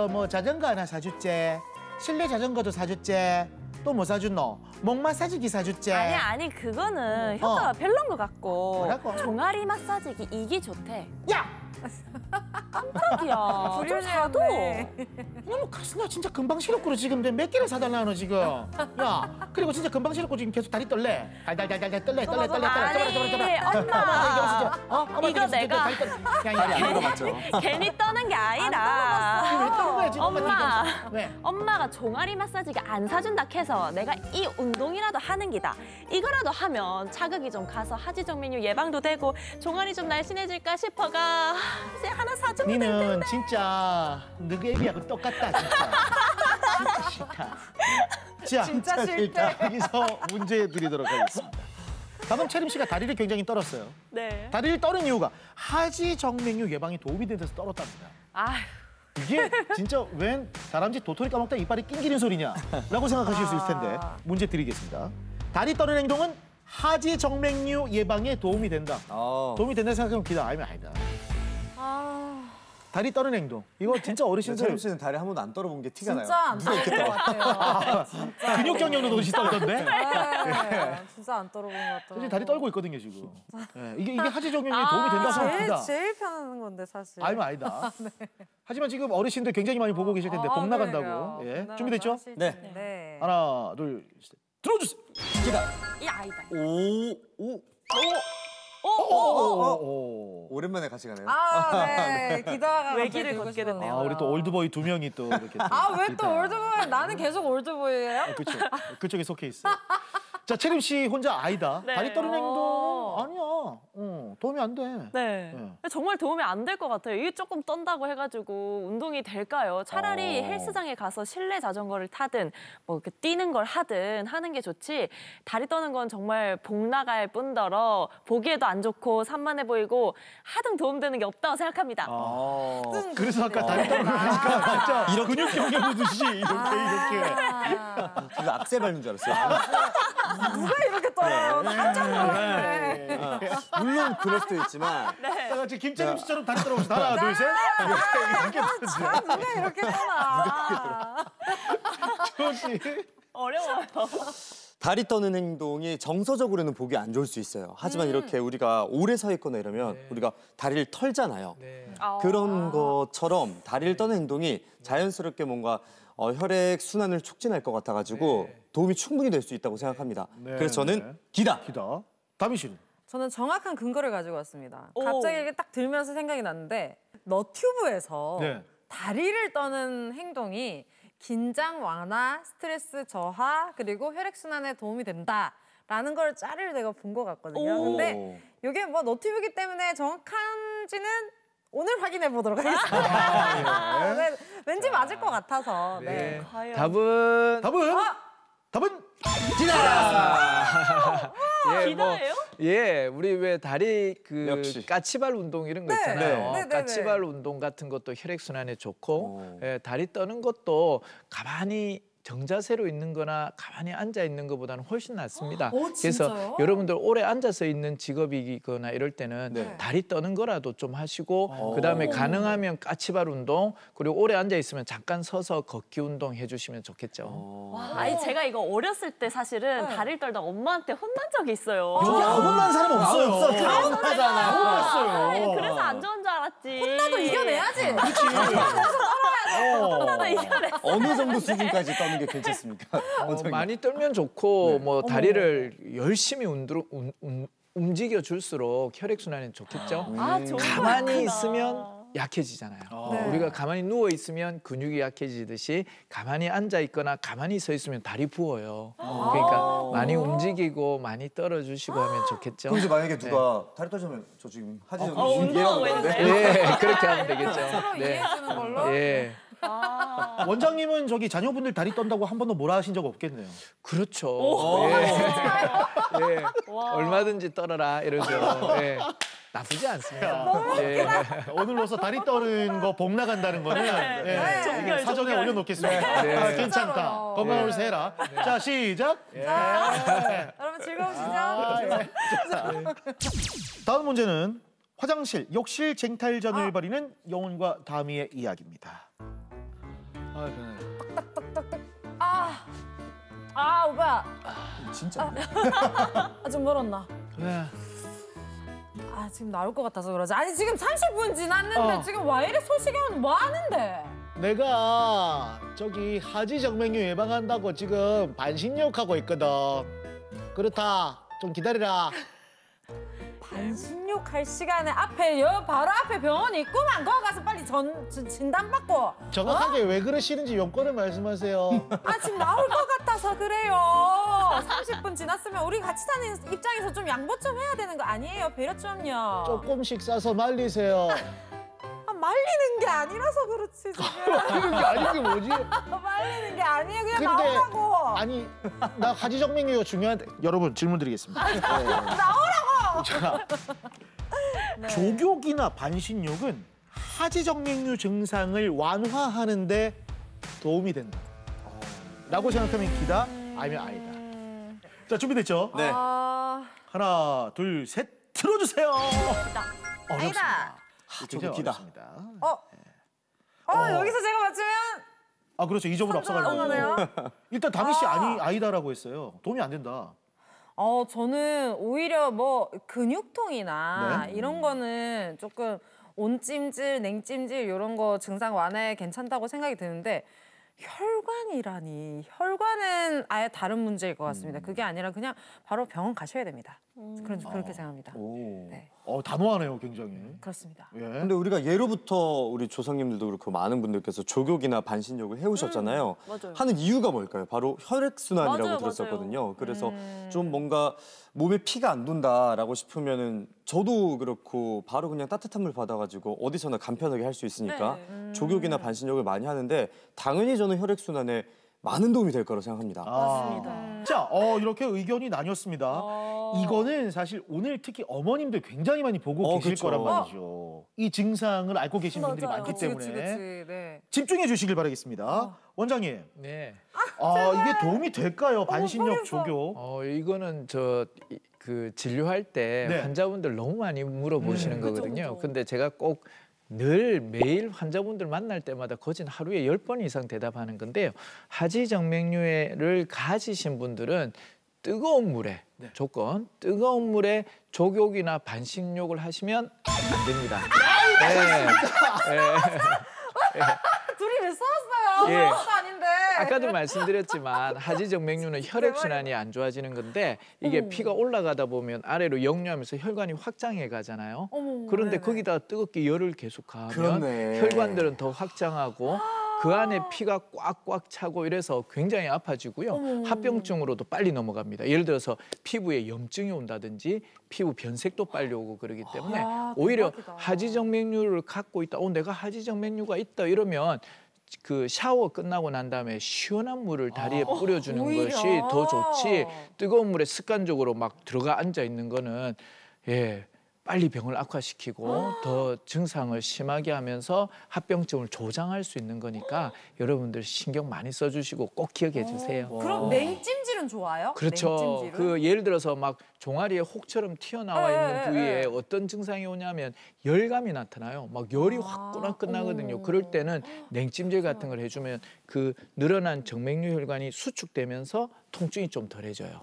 Speaker 6: 뭐 자전거 하나 사줬지? 실내 자전거도 사줬지? 또 뭐 사줬노? 목 마사지기 사줬지?
Speaker 5: 아니 그거는 효과가 별론 것 같고.
Speaker 6: 뭐라고?
Speaker 5: 종아리 마사지기 이게 좋대.
Speaker 6: 야!
Speaker 5: 깜짝이야. 좀 사도.
Speaker 6: 너무 가스나 진짜 금방 실었고 지금 몇 개를 사달라 너 지금. 야, 그리고 진짜 금방 실었고 지금 계속 다리 떨래. 달달달달 떨래.
Speaker 5: 아니 엄마. 이거 내가
Speaker 4: 다리 안 들어갔죠.
Speaker 5: 괜히 떠는 게 아니라.
Speaker 6: 왜 떠는 거야 지금?
Speaker 5: 엄마.
Speaker 6: 왜?
Speaker 5: 엄마가 종아리 마사지기 안 사준다 해서 내가 이 운동이라도 하는 기다. 이거라도 하면 자극이 좀 가서 하지정맥류 예방도 되고 종아리 좀 날씬해질까 싶어가 이제 하나 사주면 될
Speaker 6: 니는
Speaker 5: 텐데.
Speaker 6: 진짜 너희 애기하고 똑같다 진짜. 진짜 싫다. 자,
Speaker 7: 진짜 싫대.
Speaker 6: 여기서 문제 드리도록 하겠습니다. 방금 채림 씨가 다리를 굉장히 떨었어요.
Speaker 5: 네.
Speaker 6: 다리를 떨은 이유가 하지정맥류 예방에 도움이 돼서 떨었답니다.
Speaker 5: 아휴.
Speaker 6: 이게 진짜 웬 다람쥐 도토리 까먹다 이빨이 낑기는 소리냐라고 생각하실 수 있을 텐데 문제 드리겠습니다. 다리 떠는 행동은 하지정맥류 예방에 도움이 된다. 도움이 된다 생각하면 기다. 아니면 아니다. 다리 떠는 행동. 이거 진짜 어르신들
Speaker 4: 채림 씨는 다리 한 번도 안 떨어본 게 티가 나요.
Speaker 7: 진짜 안 떨어본 것 같아요. 진짜.
Speaker 6: 근육 경련으로 도시 떨던데.
Speaker 7: 네, 진짜 안 떨어본 것 같아요.
Speaker 6: 사실 다리 떨고 있거든요 지금. 네, 이게 하지정맥류에 도움이 된다 생각합니다.
Speaker 7: 제일 편한 건데 사실.
Speaker 6: 아니면 아니다. 하지만 지금 어르신들 굉장히 많이 보고 계실 텐데 복 나간다고. 예. 준비됐죠?
Speaker 4: 네.
Speaker 7: 네.
Speaker 6: 하나, 둘, 셋. 들어주세요.
Speaker 5: 이 아이다.
Speaker 6: 오.
Speaker 4: 오랜만에 같이 가네요.
Speaker 7: 네. 기다가
Speaker 5: 외길을 걷게 됐네요.
Speaker 6: 우리 또 올드보이 두 명이 또 이렇게.
Speaker 7: 왜 또 올드보이? 나는 계속 올드보이예요?
Speaker 6: 그렇죠. 그쪽에 속해 있어. 자, 채림 씨 혼자 아이다.
Speaker 5: 네.
Speaker 6: 다리 떠는 행동 아니야. 도움이 안 돼.
Speaker 5: 네. 정말 도움이 안 될 것 같아요. 이게 조금 떤다고 해가지고 운동이 될까요? 차라리 헬스장에 가서 실내 자전거를 타든 뭐 이렇게 뛰는 걸 하든 하는 게 좋지. 다리 떠는 건 정말 복 나갈 뿐더러 보기에도 안 좋고 산만해 보이고 하등 도움되는 게 없다고 생각합니다.
Speaker 6: 그래서 아까 다리 떠는 거니까 진짜 이런 근육 경련 보듯이 이렇게.
Speaker 4: 그래서 악세 밟는 줄 알았어요.
Speaker 7: 누가 이렇게 떠요? 깜짝 놀랐네.
Speaker 4: 물론 그럴 수도 있지만
Speaker 6: 다 같이 김채림 씨처럼 다리 떨어봅시다. 하나, 둘, 셋. 이렇게
Speaker 7: 참, 누가 이렇게 떠나?
Speaker 6: 조시.
Speaker 5: 어려워요.
Speaker 4: 다리 떠는 행동이 정서적으로는 보기 안 좋을 수 있어요. 하지만 이렇게 우리가 오래 서 있거나 이러면 우리가 다리를 털잖아요. 그런 것처럼 다리를 떠는 행동이 자연스럽게 뭔가 혈액 순환을 촉진할 것 같아가지고 도움이 충분히 될 수 있다고 생각합니다. 그래서 저는 기다.
Speaker 6: 다미 씨는?
Speaker 7: 저는 정확한 근거를 가지고 왔습니다.
Speaker 5: 오.
Speaker 7: 갑자기 이게 딱 들면서 생각이 났는데 너튜브에서
Speaker 6: 네.
Speaker 7: 다리를 떠는 행동이 긴장 완화, 스트레스 저하, 그리고 혈액순환에 도움이 된다라는 걸 짤을 내가 본 것 같거든요. 근데 이게 뭐 너튜브이기 때문에 정확한지는 오늘 확인해 보도록 하겠습니다. 네, 왠지 맞을 것 같아서. 네.
Speaker 5: 과연.
Speaker 6: 답은
Speaker 5: 기다예요?
Speaker 3: 우리 왜 다리
Speaker 4: 역시.
Speaker 3: 까치발 운동 이런 거 있잖아요.
Speaker 7: 네.
Speaker 3: 까치발 운동 같은 것도 혈액 순환에 좋고 다리 떠는 것도 가만히 정자세로 있는 거나 가만히 앉아 있는 것보다는 훨씬 낫습니다. 그래서 여러분들 오래 앉아서 있는 직업이거나 이럴 때는 다리 떠는 거라도 좀 하시고 그다음에 가능하면 까치발 운동 그리고 오래 앉아 있으면 잠깐 서서 걷기 운동 해주시면 좋겠죠.
Speaker 5: 아니 제가 이거 어렸을 때 사실은 다리를 떨다 엄마한테 혼난 적이 있어요.
Speaker 6: 여기 안 혼난 사람 없어요. 다 혼났어요.
Speaker 5: 그래서 안 좋은 줄 알았지.
Speaker 7: 혼나도 이겨내야지.
Speaker 5: 혼나도 이겨냈어.
Speaker 4: 어느 정도 수준까지 떠는 게 괜찮습니까?
Speaker 3: 많이 떨면 좋고 뭐 다리를 열심히 움직여 줄수록 혈액 순환에 좋겠죠.
Speaker 5: 좋은
Speaker 3: 가만히
Speaker 5: 거구나.
Speaker 3: 있으면 약해지잖아요. 우리가 가만히 누워 있으면 근육이 약해지듯이 가만히 앉아 있거나 가만히 서 있으면 다리 부어요. 그러니까 많이 움직이고 많이 떨어주시고 하면 좋겠죠.
Speaker 4: 그럼 이제 만약에 누가 다리 떨어지면 저 지금 하지
Speaker 5: 운동하고 있는데.
Speaker 3: 네, 그렇게 하면 되겠죠.
Speaker 7: 서로
Speaker 3: 네.
Speaker 7: 이해해주는 걸로.
Speaker 3: 예.
Speaker 6: 원장님은 저기 자녀분들 다리 떤다고 한 번도 뭐라 하신 적 없겠네요.
Speaker 3: 그렇죠. 예. 예. 얼마든지 떨어라 이러죠. 예. 나쁘지 않습니다. 예.
Speaker 6: 오늘로서 다리 떠는 거 복 나간다는 거는 예,
Speaker 5: 종결,
Speaker 6: 사전에
Speaker 5: 종결.
Speaker 6: 올려놓겠습니다.
Speaker 3: 네.
Speaker 6: 아, 괜찮다.
Speaker 7: 진짜로요.
Speaker 6: 건강을 해라. 자, 시작.
Speaker 7: 여러분 즐거우시죠?
Speaker 6: 다음 문제는 화장실, 욕실 쟁탈전을 벌이는 영훈과 다미의 이야기입니다. 아,
Speaker 7: 오빠.
Speaker 4: 진짜.
Speaker 7: 좀 멀었나?
Speaker 3: 네.
Speaker 7: 지금 나올 것 같아서 그러지. 아니 지금 30분 지났는데 지금 와 이래 소식이 뭐 하는데?
Speaker 6: 내가 저기 하지 정맥류 예방한다고 지금 반신욕하고 있거든. 그렇다. 좀 기다리라.
Speaker 7: 반신욕 할 시간에 바로 앞에 병원이 있구만. 거기 가서 빨리 진단 받고.
Speaker 6: 정확하게 왜 그러시는지 용건을 말씀하세요.
Speaker 7: 지금 나올 것 같아서 그래요. 30분 지났으면 우리 같이 사는 입장에서 좀 양보 좀 해야 되는 거 아니에요? 배려 좀요.
Speaker 6: 조금씩 싸서 말리세요.
Speaker 7: 말리는 게 아니라서 그렇지 지금.
Speaker 6: 이게 아닌 게 뭐지?
Speaker 7: 말리는 게 아니에요. 그냥
Speaker 6: 근데
Speaker 7: 나오라고.
Speaker 6: 아니 나 하지 정맥류가 중요한데 여러분 질문 드리겠습니다.
Speaker 7: 나오라고.
Speaker 6: 자, 조욕이나 반신욕은 하지 정맥류 증상을 완화하는데 도움이 된다. 라고 생각하면 기다, 아니면 아니다. 자, 준비됐죠?
Speaker 4: 네.
Speaker 6: 하나, 둘, 셋, 들어주세요.
Speaker 7: 아니다.
Speaker 6: 굉장히
Speaker 4: 기다.
Speaker 6: 어렵습니다.
Speaker 7: 여기서 제가 맞추면
Speaker 6: 그렇죠. 이 점으로 앞서가는
Speaker 7: 넘어가네요.
Speaker 6: 거죠. 일단 다미 씨 아니다라고 했어요. 도움이 안 된다.
Speaker 7: 저는 오히려 뭐 근육통이나 이런 거는 조금 온찜질, 냉찜질 이런 거 증상 완화에 괜찮다고 생각이 드는데 혈관이라니. 혈관은 아예 다른 문제일 것 같습니다. 그게 아니라 그냥 바로 병원 가셔야 됩니다. 그렇게 생각합니다. 네,
Speaker 6: 단호하네요, 굉장히.
Speaker 7: 그렇습니다.
Speaker 6: 예.
Speaker 4: 근데 우리가 예로부터 우리 조상님들도 그렇고 많은 분들께서 조욕이나 반신욕을 해오셨잖아요.
Speaker 5: 맞아요.
Speaker 4: 하는 이유가 뭘까요? 바로 혈액순환이라고
Speaker 5: 맞아요,
Speaker 4: 들었었거든요. 그래서 좀 뭔가 몸에 피가 안 돈다라고 싶으면은 저도 그렇고 바로 그냥 따뜻한 물 받아가지고 어디서나 간편하게 할 수 있으니까 조욕이나 반신욕을 많이 하는데 당연히 저는 혈액순환에 많은 도움이 될 거라고 생각합니다.
Speaker 5: 맞습니다.
Speaker 6: 자, 이렇게 의견이 나뉘었습니다. 이거는 사실 오늘 특히 어머님들 굉장히 많이 보고 계실
Speaker 4: 그쵸.
Speaker 6: 거란 말이죠. 이 증상을 앓고 계신 분들이
Speaker 5: 맞아요.
Speaker 6: 많기 때문에
Speaker 7: 네.
Speaker 6: 집중해 주시길 바라겠습니다. 원장님,
Speaker 3: 네.
Speaker 6: 이게 도움이 될까요? 반신욕, 조교.
Speaker 3: 이거는 그 진료할 때
Speaker 6: 네.
Speaker 3: 환자분들 너무 많이 물어보시는 거거든요.
Speaker 5: 그죠.
Speaker 3: 근데 제가 꼭 늘 매일 환자분들 만날 때마다 거진 하루에 10번 이상 대답하는 건데요. 하지 정맥류를 가지신 분들은 뜨거운 물에 조건, 뜨거운 물에 조욕이나 반신욕을 하시면 안 됩니다.
Speaker 7: 둘이 왜 싸웠어요?
Speaker 3: 예.
Speaker 7: 그것도 아닌데.
Speaker 3: 아까도 말씀드렸지만 하지 정맥류는 혈액순환이 안 좋아지는 건데 이게 피가 올라가다 보면 아래로 역류하면서 혈관이 확장해 가잖아요. 그런데
Speaker 7: 네네.
Speaker 3: 거기다 뜨겁게 열을 계속하면
Speaker 4: 그렇네.
Speaker 3: 혈관들은 더 확장하고 그 안에 피가 꽉꽉 차고 이래서 굉장히 아파지고요. 합병증으로도 빨리 넘어갑니다. 예를 들어서 피부에 염증이 온다든지 피부 변색도 빨리 오고 그러기 때문에 오히려
Speaker 7: 대박이다.
Speaker 3: 하지정맥류를 갖고 있다. 내가 하지정맥류가 있다 이러면 그 샤워 끝나고 난 다음에 시원한 물을 다리에 뿌려주는
Speaker 7: 오히려.
Speaker 3: 것이 더 좋지. 뜨거운 물에 습관적으로 막 들어가 앉아 있는 거는 빨리 병을 악화시키고 더 증상을 심하게 하면서 합병증을 조장할 수 있는 거니까 여러분들 신경 많이 써주시고 꼭 기억해 주세요.
Speaker 7: 그럼 냉찜질은 좋아요?
Speaker 3: 그렇죠.
Speaker 7: 냉찜질은?
Speaker 3: 그 예를 들어서 막 종아리에 혹처럼 튀어나와 있는 부위에 어떤 증상이 오냐면 열감이 나타나요. 막 열이 확 끝나거든요. 그럴 때는 냉찜질 같은 걸 해주면 그 늘어난 정맥류 혈관이 수축되면서 통증이 좀 덜해져요.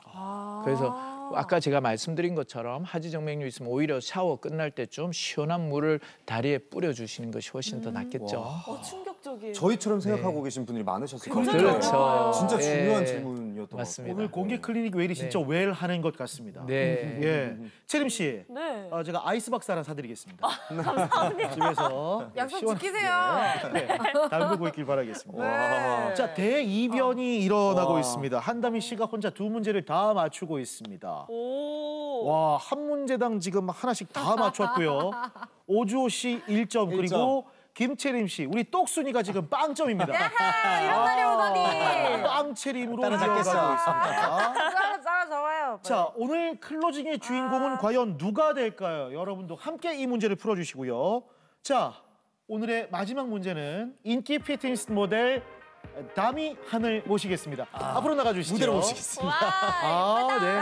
Speaker 3: 그래서 아까 제가 말씀드린 것처럼 하지정맥류 있으면 오히려 샤워 끝날 때쯤 시원한 물을 다리에 뿌려주시는 것이 훨씬 더 낫겠죠.
Speaker 5: 충격적이에요.
Speaker 4: 저희처럼 생각하고 계신 분들이 많으셨을 것 같아요.
Speaker 3: 그렇죠.
Speaker 4: 진짜
Speaker 3: 예.
Speaker 4: 중요한 질문이었네요. 말씀이었던
Speaker 3: 맞습니다.
Speaker 6: 오늘 공개 클리닉 웨일이 진짜 웰 하는 것 같습니다.
Speaker 3: 네.
Speaker 6: 예. 채림 씨,
Speaker 5: 네.
Speaker 6: 제가 아이스박스 하나 사드리겠습니다.
Speaker 5: 감사합니다.
Speaker 6: 집에서
Speaker 7: 약속
Speaker 6: 시원하게,
Speaker 7: 지키세요.
Speaker 6: 네, 담그고 있길 바라겠습니다.
Speaker 7: 네.
Speaker 6: 자, 대이변이 일어나고 있습니다. 한다미 씨가 혼자 두 문제를 다 맞추고 있습니다.
Speaker 5: 오.
Speaker 6: 와, 한 문제당 지금 하나씩 다 맞췄고요. 오주호 씨 1점, 그리고 김채림 씨, 우리 똑순이가 지금 빵점입니다.
Speaker 7: 이런 날이 오다니.
Speaker 6: 빵채림으로
Speaker 4: 따라잡겠어.
Speaker 6: 이어가고 있습니다.
Speaker 7: 좋아요.
Speaker 6: 자, 오늘 클로징의 주인공은 과연 누가 될까요? 여러분도 함께 이 문제를 풀어주시고요. 자, 오늘의 마지막 문제는 인기 피트니스 모델 다미 한을 모시겠습니다. 앞으로 나가주시죠.
Speaker 4: 무대로 모시겠습니다.
Speaker 6: 네.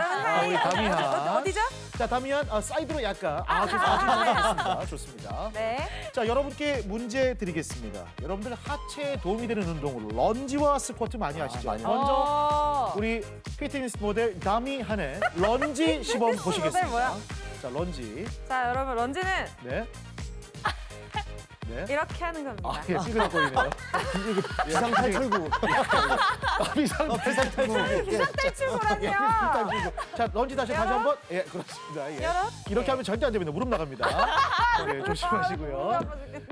Speaker 6: 우리 다미 한.
Speaker 7: 어디죠?
Speaker 6: 자, 다미 한 사이드로 약간. 좋습니다. 좋습니다.
Speaker 7: 네.
Speaker 6: 자, 여러분께 문제 드리겠습니다. 여러분들 하체에 도움이 되는 운동으로 런지와 스쿼트 많이 하시죠?
Speaker 4: 많이
Speaker 6: 먼저 우리 피트니스 모델 다미 한의 런지 시범
Speaker 7: 피트니스
Speaker 6: 보시겠습니다.
Speaker 7: 모델 뭐야?
Speaker 6: 자, 런지.
Speaker 7: 자, 여러분 런지는
Speaker 6: 네. 네.
Speaker 7: 이렇게 하는 겁니다.
Speaker 6: 예, 찌그러거리네요.
Speaker 4: 비상 탈출구.
Speaker 7: 탈출구라뇨.
Speaker 6: 자, 런지 다시 한번. 예, 그렇습니다. 예. 이렇게 하면 절대 안 됩니다. 무릎 나갑니다. 예, 조심하시고요.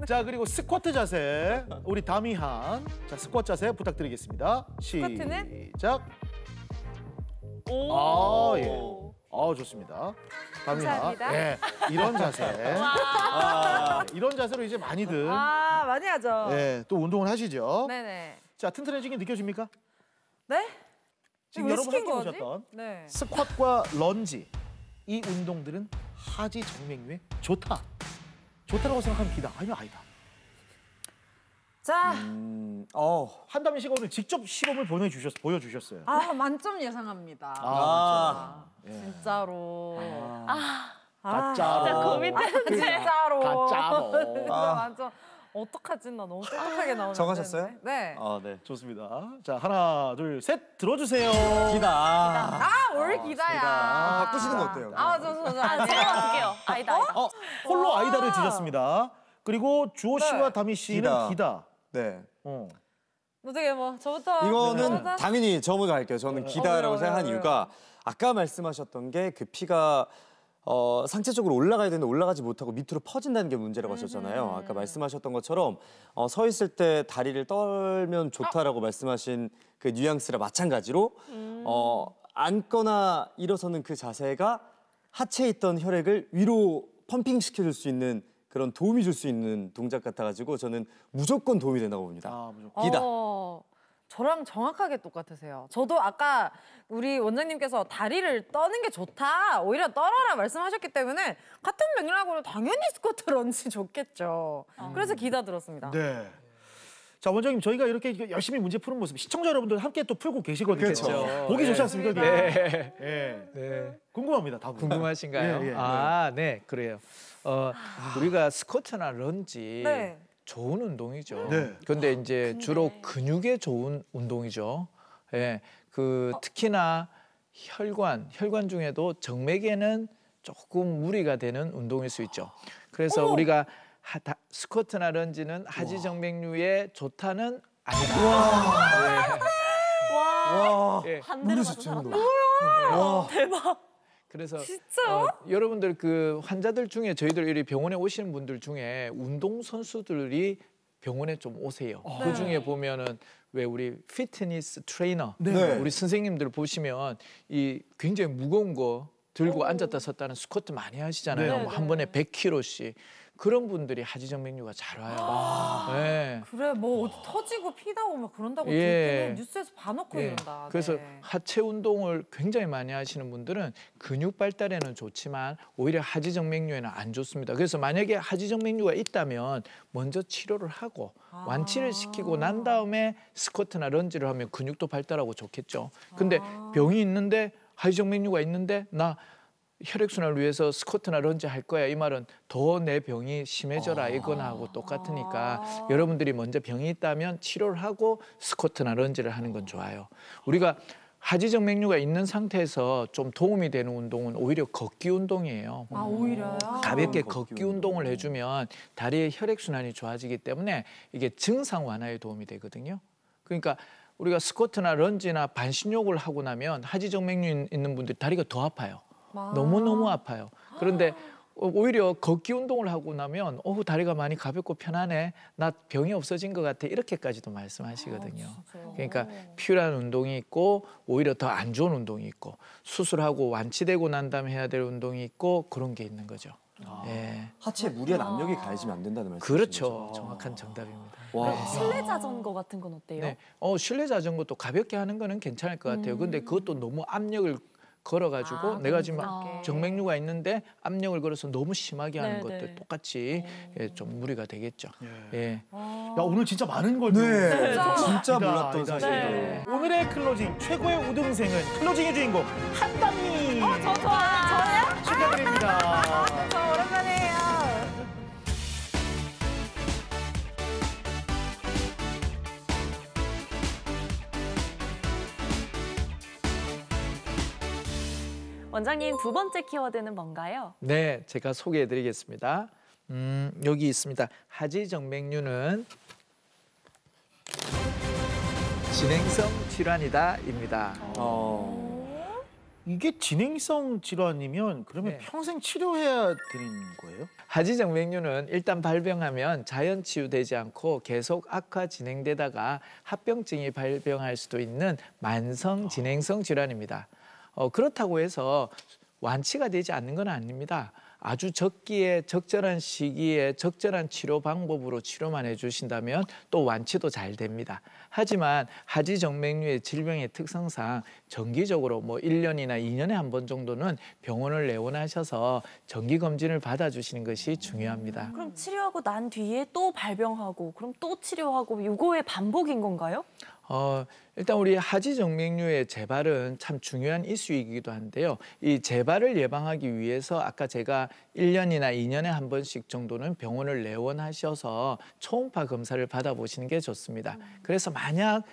Speaker 6: 자, 그리고 스쿼트 자세. 우리 다미한. 자, 스쿼트 자세 부탁드리겠습니다.
Speaker 7: 스쿼트는?
Speaker 6: 시작.
Speaker 5: 오.
Speaker 6: 예. 좋습니다. 다미한.
Speaker 7: 감사합니다.
Speaker 6: 예, 이런 자세. 이런 자세로 이제 많이들
Speaker 7: 많이 하죠.
Speaker 6: 예, 또 운동을 하시죠.
Speaker 7: 네네.
Speaker 6: 자, 튼튼해지게 느껴집니까?
Speaker 7: 네?
Speaker 6: 지금
Speaker 7: 왜
Speaker 6: 여러분
Speaker 7: 시킨
Speaker 6: 함께
Speaker 7: 거지?
Speaker 6: 보셨던
Speaker 7: 네.
Speaker 6: 스쿼트과 런지 이 운동들은 하지 정맥류에 좋다. 좋다라고 생각하면 기다. 아니요, 아니다.
Speaker 7: 자,
Speaker 6: 한다미 씨가 오늘 직접 시범을 보여주셨어요.
Speaker 7: 만점 예상합니다. 진짜로.
Speaker 6: 가짜로.
Speaker 5: 진짜 고민되는데.
Speaker 7: 진짜로.
Speaker 6: 가짜로.
Speaker 7: 진짜 완전 어떡하지? 나 너무 똑똑하게 나오는데.
Speaker 4: 정하셨어요?
Speaker 7: 네.
Speaker 4: 네.
Speaker 6: 좋습니다. 자, 하나, 둘, 셋 들어주세요.
Speaker 4: 기다.
Speaker 7: 올 기다야.
Speaker 4: 바꾸시는 거 어때요?
Speaker 5: 제가 어떡해요? 아니다.
Speaker 6: 홀로 아이다를 드셨습니다. 그리고 주호 씨와 다미 씨는 기다.
Speaker 4: 네.
Speaker 7: 어떻게 저부터.
Speaker 4: 이거는 당연히 저 먼저 할게요. 저는 기다라고
Speaker 7: 왜요?
Speaker 4: 생각한 이유가 아까 말씀하셨던 게 그 피가 상체 쪽으로 올라가야 되는데 올라가지 못하고 밑으로 퍼진다는 게 문제라고 하셨잖아요. 아까 말씀하셨던 것처럼 서 있을 때 다리를 떨면 좋다라고 말씀하신 그 뉘앙스라 마찬가지로 앉거나 일어서는 그 자세가 하체에 있던 혈액을 위로 펌핑 시켜줄 수 있는 그런 도움이 줄 수 있는 동작 같아가지고 저는 무조건 도움이 된다고 봅니다.
Speaker 6: 무조건.
Speaker 4: 기다.
Speaker 7: 저랑 정확하게 똑같으세요. 저도 아까 우리 원장님께서 다리를 떠는 게 좋다, 오히려 떨어라 말씀하셨기 때문에 같은 맥락으로 당연히 스쿼트 런지 좋겠죠. 그래서 기다 들었습니다.
Speaker 6: 네. 자, 원장님, 저희가 이렇게 열심히 문제 푸는 모습 시청자 여러분들 함께 또 풀고 계시거든요.
Speaker 3: 그렇죠.
Speaker 6: 보기 좋지 않습니까?
Speaker 3: 네.
Speaker 6: 네. 궁금합니다, 다
Speaker 3: 궁금하신가요? 네, 그래요. 우리가 스쿼트나 런지
Speaker 7: 네.
Speaker 3: 좋은 운동이죠.
Speaker 6: 네.
Speaker 3: 근데 이제 주로 근육에 좋은 운동이죠. 예, 특히나 혈관 중에도 정맥에는 조금 무리가 되는 운동일 수 있죠. 그래서 우리가 스쿼트나 런지는 하지 정맥류에 좋다는 아니다.
Speaker 5: 와.
Speaker 3: 예.
Speaker 5: 반대로 가서 살았다. 대박.
Speaker 3: 그래서
Speaker 7: 진짜요?
Speaker 3: 여러분들 그 환자들 중에 저희들 이 병원에 오시는 분들 중에 운동 선수들이 병원에 좀 오세요. 그 중에 보면은 왜 우리 피트니스 트레이너 우리 선생님들 보시면 이 굉장히 무거운 거 들고 앉았다 섰다는 스쿼트 많이 하시잖아요. 한 번에 100kg씩. 그런 분들이 하지정맥류가 잘 와요. 네.
Speaker 7: 그래, 어디 터지고 피 나고 막 그런다고
Speaker 3: 예.
Speaker 7: 듣기는 뉴스에서 봐놓고 이런다.
Speaker 3: 그래서
Speaker 7: 네.
Speaker 3: 하체 운동을 굉장히 많이 하시는 분들은 근육 발달에는 좋지만 오히려 하지정맥류에는 안 좋습니다. 그래서 만약에 하지정맥류가 있다면 먼저 치료를 하고 완치를 시키고 난 다음에 스쿼트나 런지를 하면 근육도 발달하고 좋겠죠. 근데 병이 있는데 하지정맥류가 있는데 나 혈액순환을 위해서 스쿼트나 런지 할 거야. 이 말은 더 내 병이 심해져라 이거나 하고 똑같으니까 여러분들이 먼저 병이 있다면 치료를 하고 스쿼트나 런지를 하는 건 좋아요. 우리가 하지정맥류가 있는 상태에서 좀 도움이 되는 운동은 오히려 걷기 운동이에요.
Speaker 7: 오히려요?
Speaker 3: 가볍게 걷기 운동을 해주면 다리의 혈액순환이 좋아지기 때문에 이게 증상 완화에 도움이 되거든요. 그러니까 우리가 스쿼트나 런지나 반신욕을 하고 나면 하지 정맥류 있는 분들이 다리가 더 아파요. 너무너무 아파요. 그런데 오히려 걷기 운동을 하고 나면 다리가 많이 가볍고 편하네. 나 병이 없어진 것 같아. 이렇게까지도 말씀하시거든요. 그러니까 필요한 운동이 있고 오히려 더 안 좋은 운동이 있고 수술하고 완치되고 난 다음에 해야 될 운동이 있고 그런 게 있는 거죠. 예.
Speaker 4: 하체에 무리한 압력이 가해지면 안 된다는 말씀이시죠?
Speaker 3: 그렇죠. 정확한 정답입니다.
Speaker 4: 와.
Speaker 5: 실내 자전거 같은 건 어때요?
Speaker 3: 네. 실내 자전거도 가볍게 하는 거는 괜찮을 것 같아요. 근데 그것도 너무 압력을 걸어가지고 내가 지금 정맥류가 있는데 압력을 걸어서 너무 심하게 하는 것들 똑같이 좀 무리가 되겠죠. 예.
Speaker 6: 야, 오늘 진짜 많은 걸
Speaker 4: 네, 진짜 몰랐던 사실들.
Speaker 6: 오늘의 클로징 최고의 우등생은 클로징의 주인공 한담이.
Speaker 7: 저 저요?
Speaker 6: 축하드립니다.
Speaker 7: 저 오랜만이에요.
Speaker 5: 원장님, 두 번째 키워드는 뭔가요?
Speaker 3: 네, 제가 소개해드리겠습니다. 여기 있습니다. 하지 정맥류는 진행성 질환이다입니다.
Speaker 6: 이게 진행성 질환이면 그러면 평생 치료해야 되는 거예요?
Speaker 3: 하지 정맥류는 일단 발병하면 자연 치유되지 않고 계속 악화 진행되다가 합병증이 발병할 수도 있는 만성 진행성 질환입니다. 그렇다고 해서 완치가 되지 않는 건 아닙니다. 아주 적기에 적절한 시기에 적절한 치료 방법으로 치료만 해주신다면 또 완치도 잘 됩니다. 하지만 하지 정맥류의 질병의 특성상 정기적으로 1년이나 2년에 한 번 정도는 병원을 내원하셔서 정기 검진을 받아주시는 것이 중요합니다.
Speaker 5: 그럼 치료하고 난 뒤에 또 발병하고 그럼 또 치료하고 이거의 반복인 건가요?
Speaker 3: 일단 우리 하지 정맥류의 재발은 참 중요한 이슈이기도 한데요. 이 재발을 예방하기 위해서 아까 제가 1년이나 2년에 한 번씩 정도는 병원을 내원하셔서 초음파 검사를 받아보시는 게 좋습니다. 그래서 만약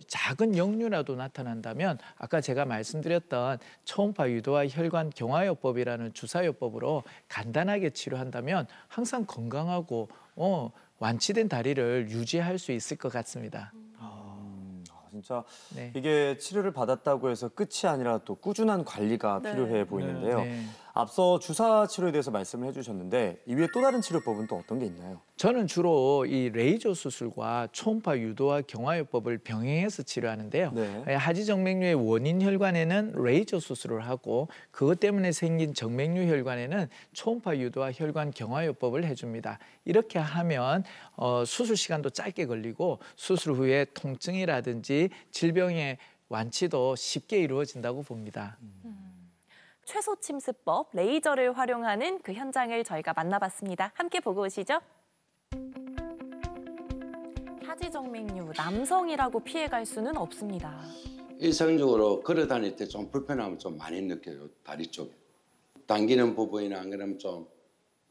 Speaker 3: 작은 역류라도 나타난다면 아까 제가 말씀드렸던 초음파 유도와 혈관 경화요법이라는 주사요법으로 간단하게 치료한다면 항상 건강하고 완치된 다리를 유지할 수 있을 것 같습니다.
Speaker 4: 진짜 이게 치료를 받았다고 해서 끝이 아니라 또 꾸준한 관리가 필요해 보이는데요. 앞서 주사 치료에 대해서 말씀을 해주셨는데 이외에 또 다른 치료법은 또 어떤 게 있나요?
Speaker 3: 저는 주로 이 레이저 수술과 초음파 유도와 경화요법을 병행해서 치료하는데요. 하지 정맥류의 원인 혈관에는 레이저 수술을 하고 그것 때문에 생긴 정맥류 혈관에는 초음파 유도와 혈관 경화요법을 해줍니다. 이렇게 하면 수술 시간도 짧게 걸리고 수술 후에 통증이라든지 질병의 완치도 쉽게 이루어진다고 봅니다.
Speaker 5: 최소 침습법, 레이저를 활용하는 그 현장을 저희가 만나봤습니다. 함께 보고 오시죠. 하지 정맥류, 남성이라고 피해갈 수는 없습니다.
Speaker 8: 일상적으로 걸어 다닐 때 좀 불편함을 좀 많이 느껴요. 다리 쪽에. 당기는 부분이나 안 그러면 좀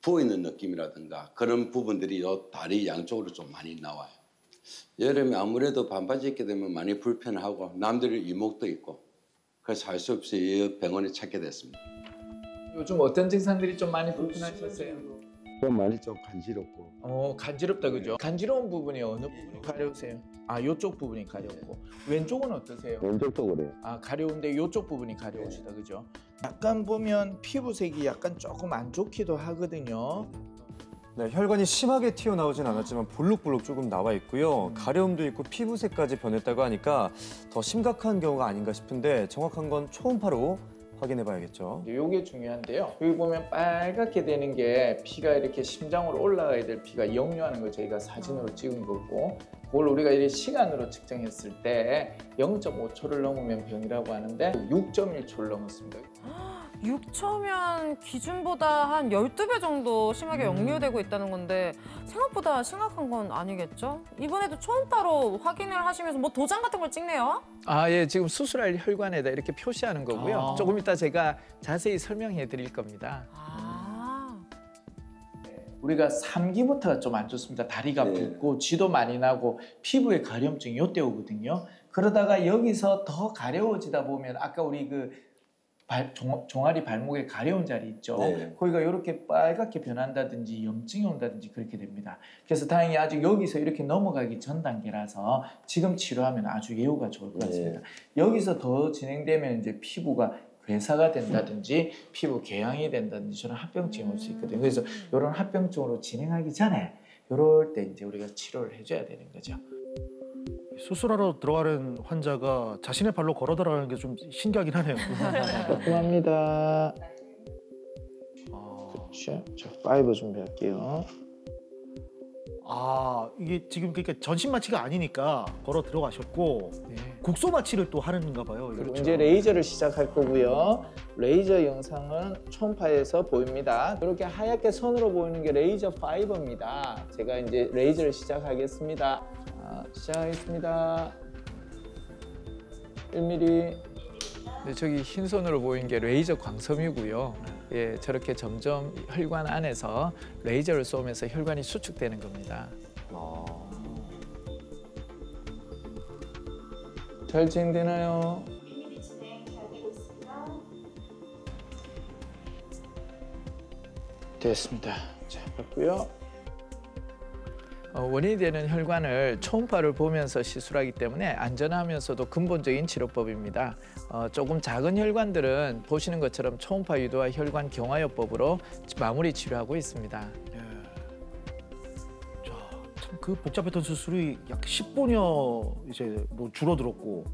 Speaker 8: 부어있는 느낌이라든가 그런 부분들이 요 다리 양쪽으로 좀 많이 나와요. 여름에 아무래도 반바지 입게 되면 많이 불편하고 남들의 이목도 있고 그래서 할 수 없이 병원에 찾게 됐습니다.
Speaker 3: 요즘 어떤 증상들이 좀 많이 불편하셨어요?
Speaker 8: 좀 많이 좀 간지럽고.
Speaker 3: 간지럽다 그죠? 간지러운 부분이 어느 부분이 가려우세요? 이쪽 부분이 가렵고 왼쪽은 어떠세요?
Speaker 8: 왼쪽도 그래요.
Speaker 3: 가려운데 이쪽 부분이 가려우시다 그죠? 약간 보면 피부색이 약간 조금 안 좋기도 하거든요.
Speaker 4: 네, 혈관이 심하게 튀어나오진 않았지만 볼록볼록 조금 나와 있고요. 가려움도 있고 피부색까지 변했다고 하니까 더 심각한 경우가 아닌가 싶은데 정확한 건 초음파로 확인해 봐야겠죠.
Speaker 3: 이게 중요한데요. 여기 보면 빨갛게 되는 게 피가 이렇게 심장으로 올라가야 될 피가 역류하는 걸 저희가 사진으로 찍은 거고 그걸 우리가 이렇게 시간으로 측정했을 때 0.5초를 넘으면 병이라고 하는데 6.1초를 넘었습니다.
Speaker 7: 6초면 기준보다 한 12배 정도 심하게 역류되고 있다는 건데 생각보다 심각한 건 아니겠죠? 이번에도 초음파로 확인을 하시면서 도장 같은 걸 찍네요?
Speaker 3: 예, 지금 수술할 혈관에다 이렇게 표시하는 거고요. 조금 이따 제가 자세히 설명해 드릴 겁니다. 우리가 3기부터가 좀 안 좋습니다. 다리가 붓고 쥐도 많이 나고 피부에 가려움증이 이때 오거든요. 그러다가 여기서 더 가려워지다 보면 아까 우리 종아리 발목에 가려운 자리 있죠.
Speaker 8: 네.
Speaker 3: 거기가 이렇게 빨갛게 변한다든지 염증이 온다든지 그렇게 됩니다. 그래서 다행히 아직 여기서 이렇게 넘어가기 전 단계라서 지금 치료하면 아주 예후가 좋을 것 같습니다. 여기서 더 진행되면 이제 피부가 괴사가 된다든지 피부 궤양이 된다든지 저런 합병증이 올 수 있거든요. 그래서 이런 합병증으로 진행하기 전에 이럴 때 이제 우리가 치료를 해줘야 되는 거죠.
Speaker 6: 수술하러 들어가는 환자가 자신의 발로 걸어 들어가는 게 좀 신기하긴 하네요.
Speaker 3: 고맙습니다. 그렇죠. 자, 5 준비할게요.
Speaker 6: 아, 이게 지금 그러니까 전신 마취가 아니니까 걸어 들어가셨고
Speaker 3: 네.
Speaker 6: 국소 마취를 또 하는가 봐요.
Speaker 3: 그리고 이제 레이저를 시작할 거고요. 레이저 영상은 초음파에서 보입니다. 이렇게 하얗게 선으로 보이는 게 레이저 5입니다. 제가 이제 레이저를 시작하겠습니다. 자, 시작하겠습니다. 1mm. 네, 저기 흰 선으로 보이는 게 레이저 광섬이고요. 예, 저렇게 점점 혈관 안에서 레이저를 쏘면서 혈관이 수축되는 겁니다. 잘 진행되나요? 됐습니다. 자, 봤고요. 원인이 되는 혈관을 초음파를 보면서 시술하기 때문에 안전하면서도 근본적인 치료법입니다. 조금 작은 혈관들은 보시는 것처럼 초음파 유도와 혈관 경화요법으로 마무리 치료하고 있습니다.
Speaker 6: 자, 참 그 복잡했던 수술이 약 10분여 이제 뭐 줄어들었고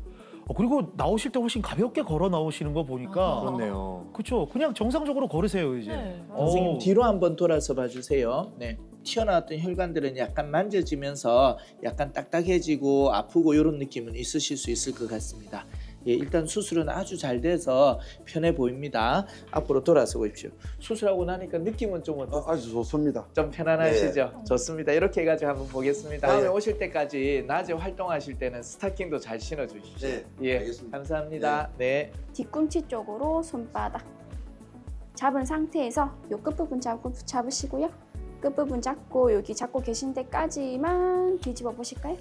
Speaker 6: 그리고 나오실 때 훨씬 가볍게 걸어 나오시는 거 보니까
Speaker 4: 그렇네요.
Speaker 6: 그렇죠. 그냥 정상적으로 걸으세요 이제.
Speaker 5: 네.
Speaker 3: 선생님 뒤로 한번 돌아서 봐주세요. 네. 튀어나왔던 혈관들은 약간 만져지면서 약간 딱딱해지고 아프고 이런 느낌은 있으실 수 있을 것 같습니다. 예, 일단 수술은 아주 잘 돼서 편해 보입니다. 앞으로 돌아서 보십시오. 수술하고 나니까 느낌은 좀 어떠세요?
Speaker 9: 아주 좋습니다.
Speaker 3: 좀 편안하시죠? 좋습니다. 이렇게 해가지고 한번 보겠습니다. 다음에
Speaker 9: 네.
Speaker 3: 오실 때까지 낮에 활동하실 때는 스타킹도 잘 신어주십시오.
Speaker 9: 네,
Speaker 3: 예,
Speaker 9: 알겠습니다.
Speaker 3: 감사합니다. 네.
Speaker 10: 뒤꿈치 쪽으로 손바닥 잡은 상태에서 요 끝부분 잡으시고요. 끝부분 잡고 여기 잡고 계신 데까지만 뒤집어 보실까요?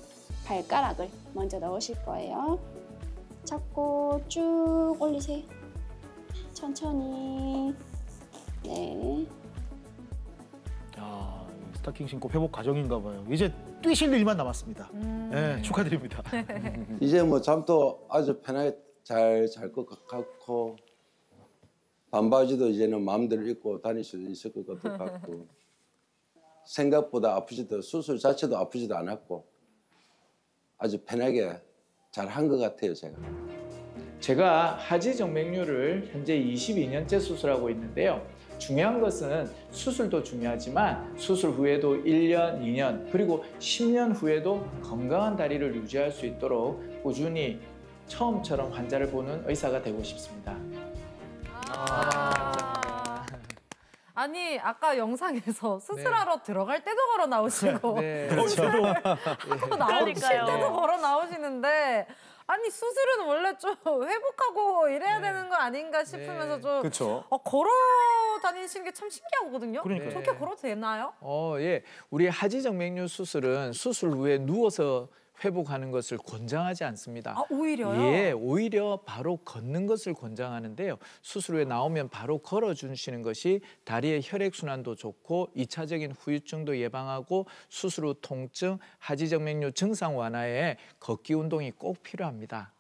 Speaker 10: 발가락을 먼저 넣으실 거예요. 잡고 쭉 올리세요. 천천히. 네.
Speaker 6: 야, 스타킹 신고 회복 과정인가 봐요. 이제 뛰실 일만 남았습니다. 네, 축하드립니다.
Speaker 8: 이제 뭐 잠도 아주 편하게 잘 잘 것 같고 반바지도 이제는 마음대로 입고 다닐 수 있을 것 같고 생각보다 아프지도 수술 자체도 아프지도 않았고 아주 편하게 잘 한 것 같아요
Speaker 3: 제가 하지 정맥류를 현재 22년째 수술하고 있는데요. 중요한 것은 수술도 중요하지만 수술 후에도 1년, 2년 그리고 10년 후에도 건강한 다리를 유지할 수 있도록 꾸준히 처음처럼 환자를 보는 의사가 되고 싶습니다.
Speaker 7: 아니 아까 영상에서 수술하러 들어갈 때도 걸어 나오시고
Speaker 3: 네.
Speaker 7: 수술을 하고 나오실 때도 걸어 나오시는데 아니 수술은 원래 좀 회복하고 이래야 되는 거 아닌가 싶으면서 좀
Speaker 4: 그렇죠.
Speaker 7: 걸어 다니시는 게 참 신기하거든요.
Speaker 6: 그러니까요.
Speaker 7: 저렇게 걸어도 되나요?
Speaker 3: 예. 우리 하지 정맥류 수술은 수술 후에 누워서 회복하는 것을 권장하지 않습니다.
Speaker 7: 아 오히려요?
Speaker 3: 예, 오히려 바로 걷는 것을 권장하는데요. 수술 후에 나오면 바로 걸어주시는 것이 다리의 혈액순환도 좋고 2차적인 후유증도 예방하고 수술 후 통증, 하지정맥류 증상 완화에 걷기 운동이 꼭 필요합니다.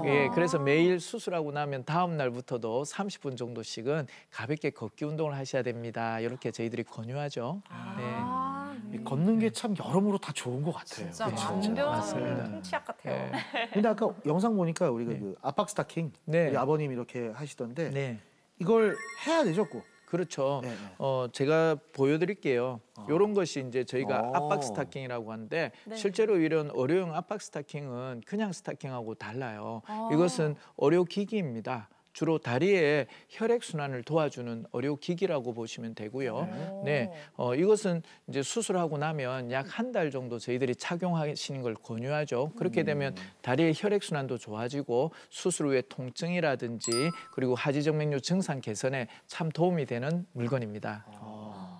Speaker 3: 예, 그래서 매일 수술하고 나면 다음 날부터도 30분 정도씩은 가볍게 걷기 운동을 하셔야 됩니다. 이렇게 저희들이 권유하죠. 네.
Speaker 6: 걷는 게 참 여러모로 다 좋은 것 같아요.
Speaker 7: 진짜
Speaker 3: 맞습니다.
Speaker 7: 완전 통치약 같아요.
Speaker 6: 근데 아까 영상 보니까 우리가 그 압박 스타킹
Speaker 3: 네.
Speaker 6: 우리 아버님 이렇게 하시던데
Speaker 3: 네.
Speaker 6: 이걸 해야 되죠, 꼭.
Speaker 3: 그렇죠.
Speaker 6: 네, 네.
Speaker 3: 제가 보여드릴게요. 이런 것이 이제 저희가
Speaker 4: 아.
Speaker 3: 압박 스타킹이라고 하는데
Speaker 5: 네.
Speaker 3: 실제로 이런 의료용 압박 스타킹은 그냥 스타킹하고 달라요. 이것은 의료기기입니다. 주로 다리의 혈액순환을 도와주는 의료기기라고 보시면 되고요. 네, 이것은 이제 수술하고 나면 약 한 달 정도 저희들이 착용하시는 걸 권유하죠. 그렇게 되면 다리의 혈액순환도 좋아지고 수술 후에 통증이라든지 그리고 하지정맥류 증상 개선에 참 도움이 되는 물건입니다.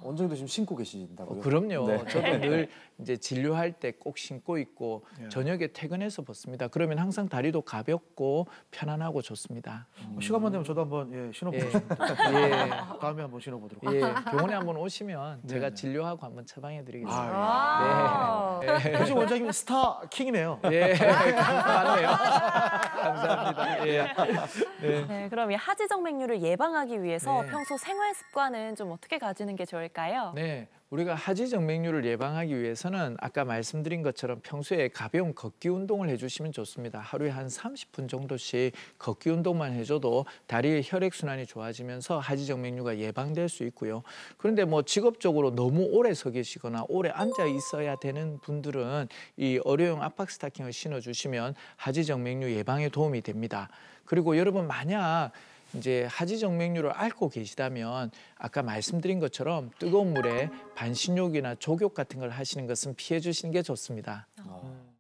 Speaker 4: 어느 정도 지금 신고 계신다고요?
Speaker 3: 그럼요.
Speaker 4: 네.
Speaker 3: 저도 늘 이제 진료할 때 꼭 신고 있고 저녁에 퇴근해서 벗습니다. 그러면 항상 다리도 가볍고 편안하고 좋습니다.
Speaker 6: 시간만 되면 저도 한번 신어보고 싶습니다. 다음에 한번 신어보도록 하겠습니다.
Speaker 3: 병원에 한번 오시면 제가
Speaker 6: 네.
Speaker 3: 진료하고 한번 처방해드리겠습니다.
Speaker 6: 혹시 원장님 스타 킹이네요.
Speaker 3: 맞네요. 감사합니다.
Speaker 5: 네, 그럼 이 하지정맥류를 예방하기 위해서
Speaker 3: 네.
Speaker 5: 평소 생활 습관은 좀 어떻게 가지는 게 좋을까요?
Speaker 3: 네, 우리가 하지정맥류를 예방하기 위해서는 아까 말씀드린 것처럼 평소에 가벼운 걷기 운동을 해주시면 좋습니다. 하루에 한 30분 정도씩 걷기 운동만 해줘도 다리의 혈액순환이 좋아지면서 하지정맥류가 예방될 수 있고요. 그런데 뭐 직업적으로 너무 오래 서 계시거나 오래 앉아 있어야 되는 분들은 이 어려용 압박 스타킹을 신어주시면 하지정맥류 예방에 도움이 됩니다. 그리고 여러분 만약 이제 하지정맥류를 앓고 계시다면 아까 말씀드린 것처럼 뜨거운 물에 반신욕이나 족욕 같은 걸 하시는 것은 피해 주시는 게 좋습니다.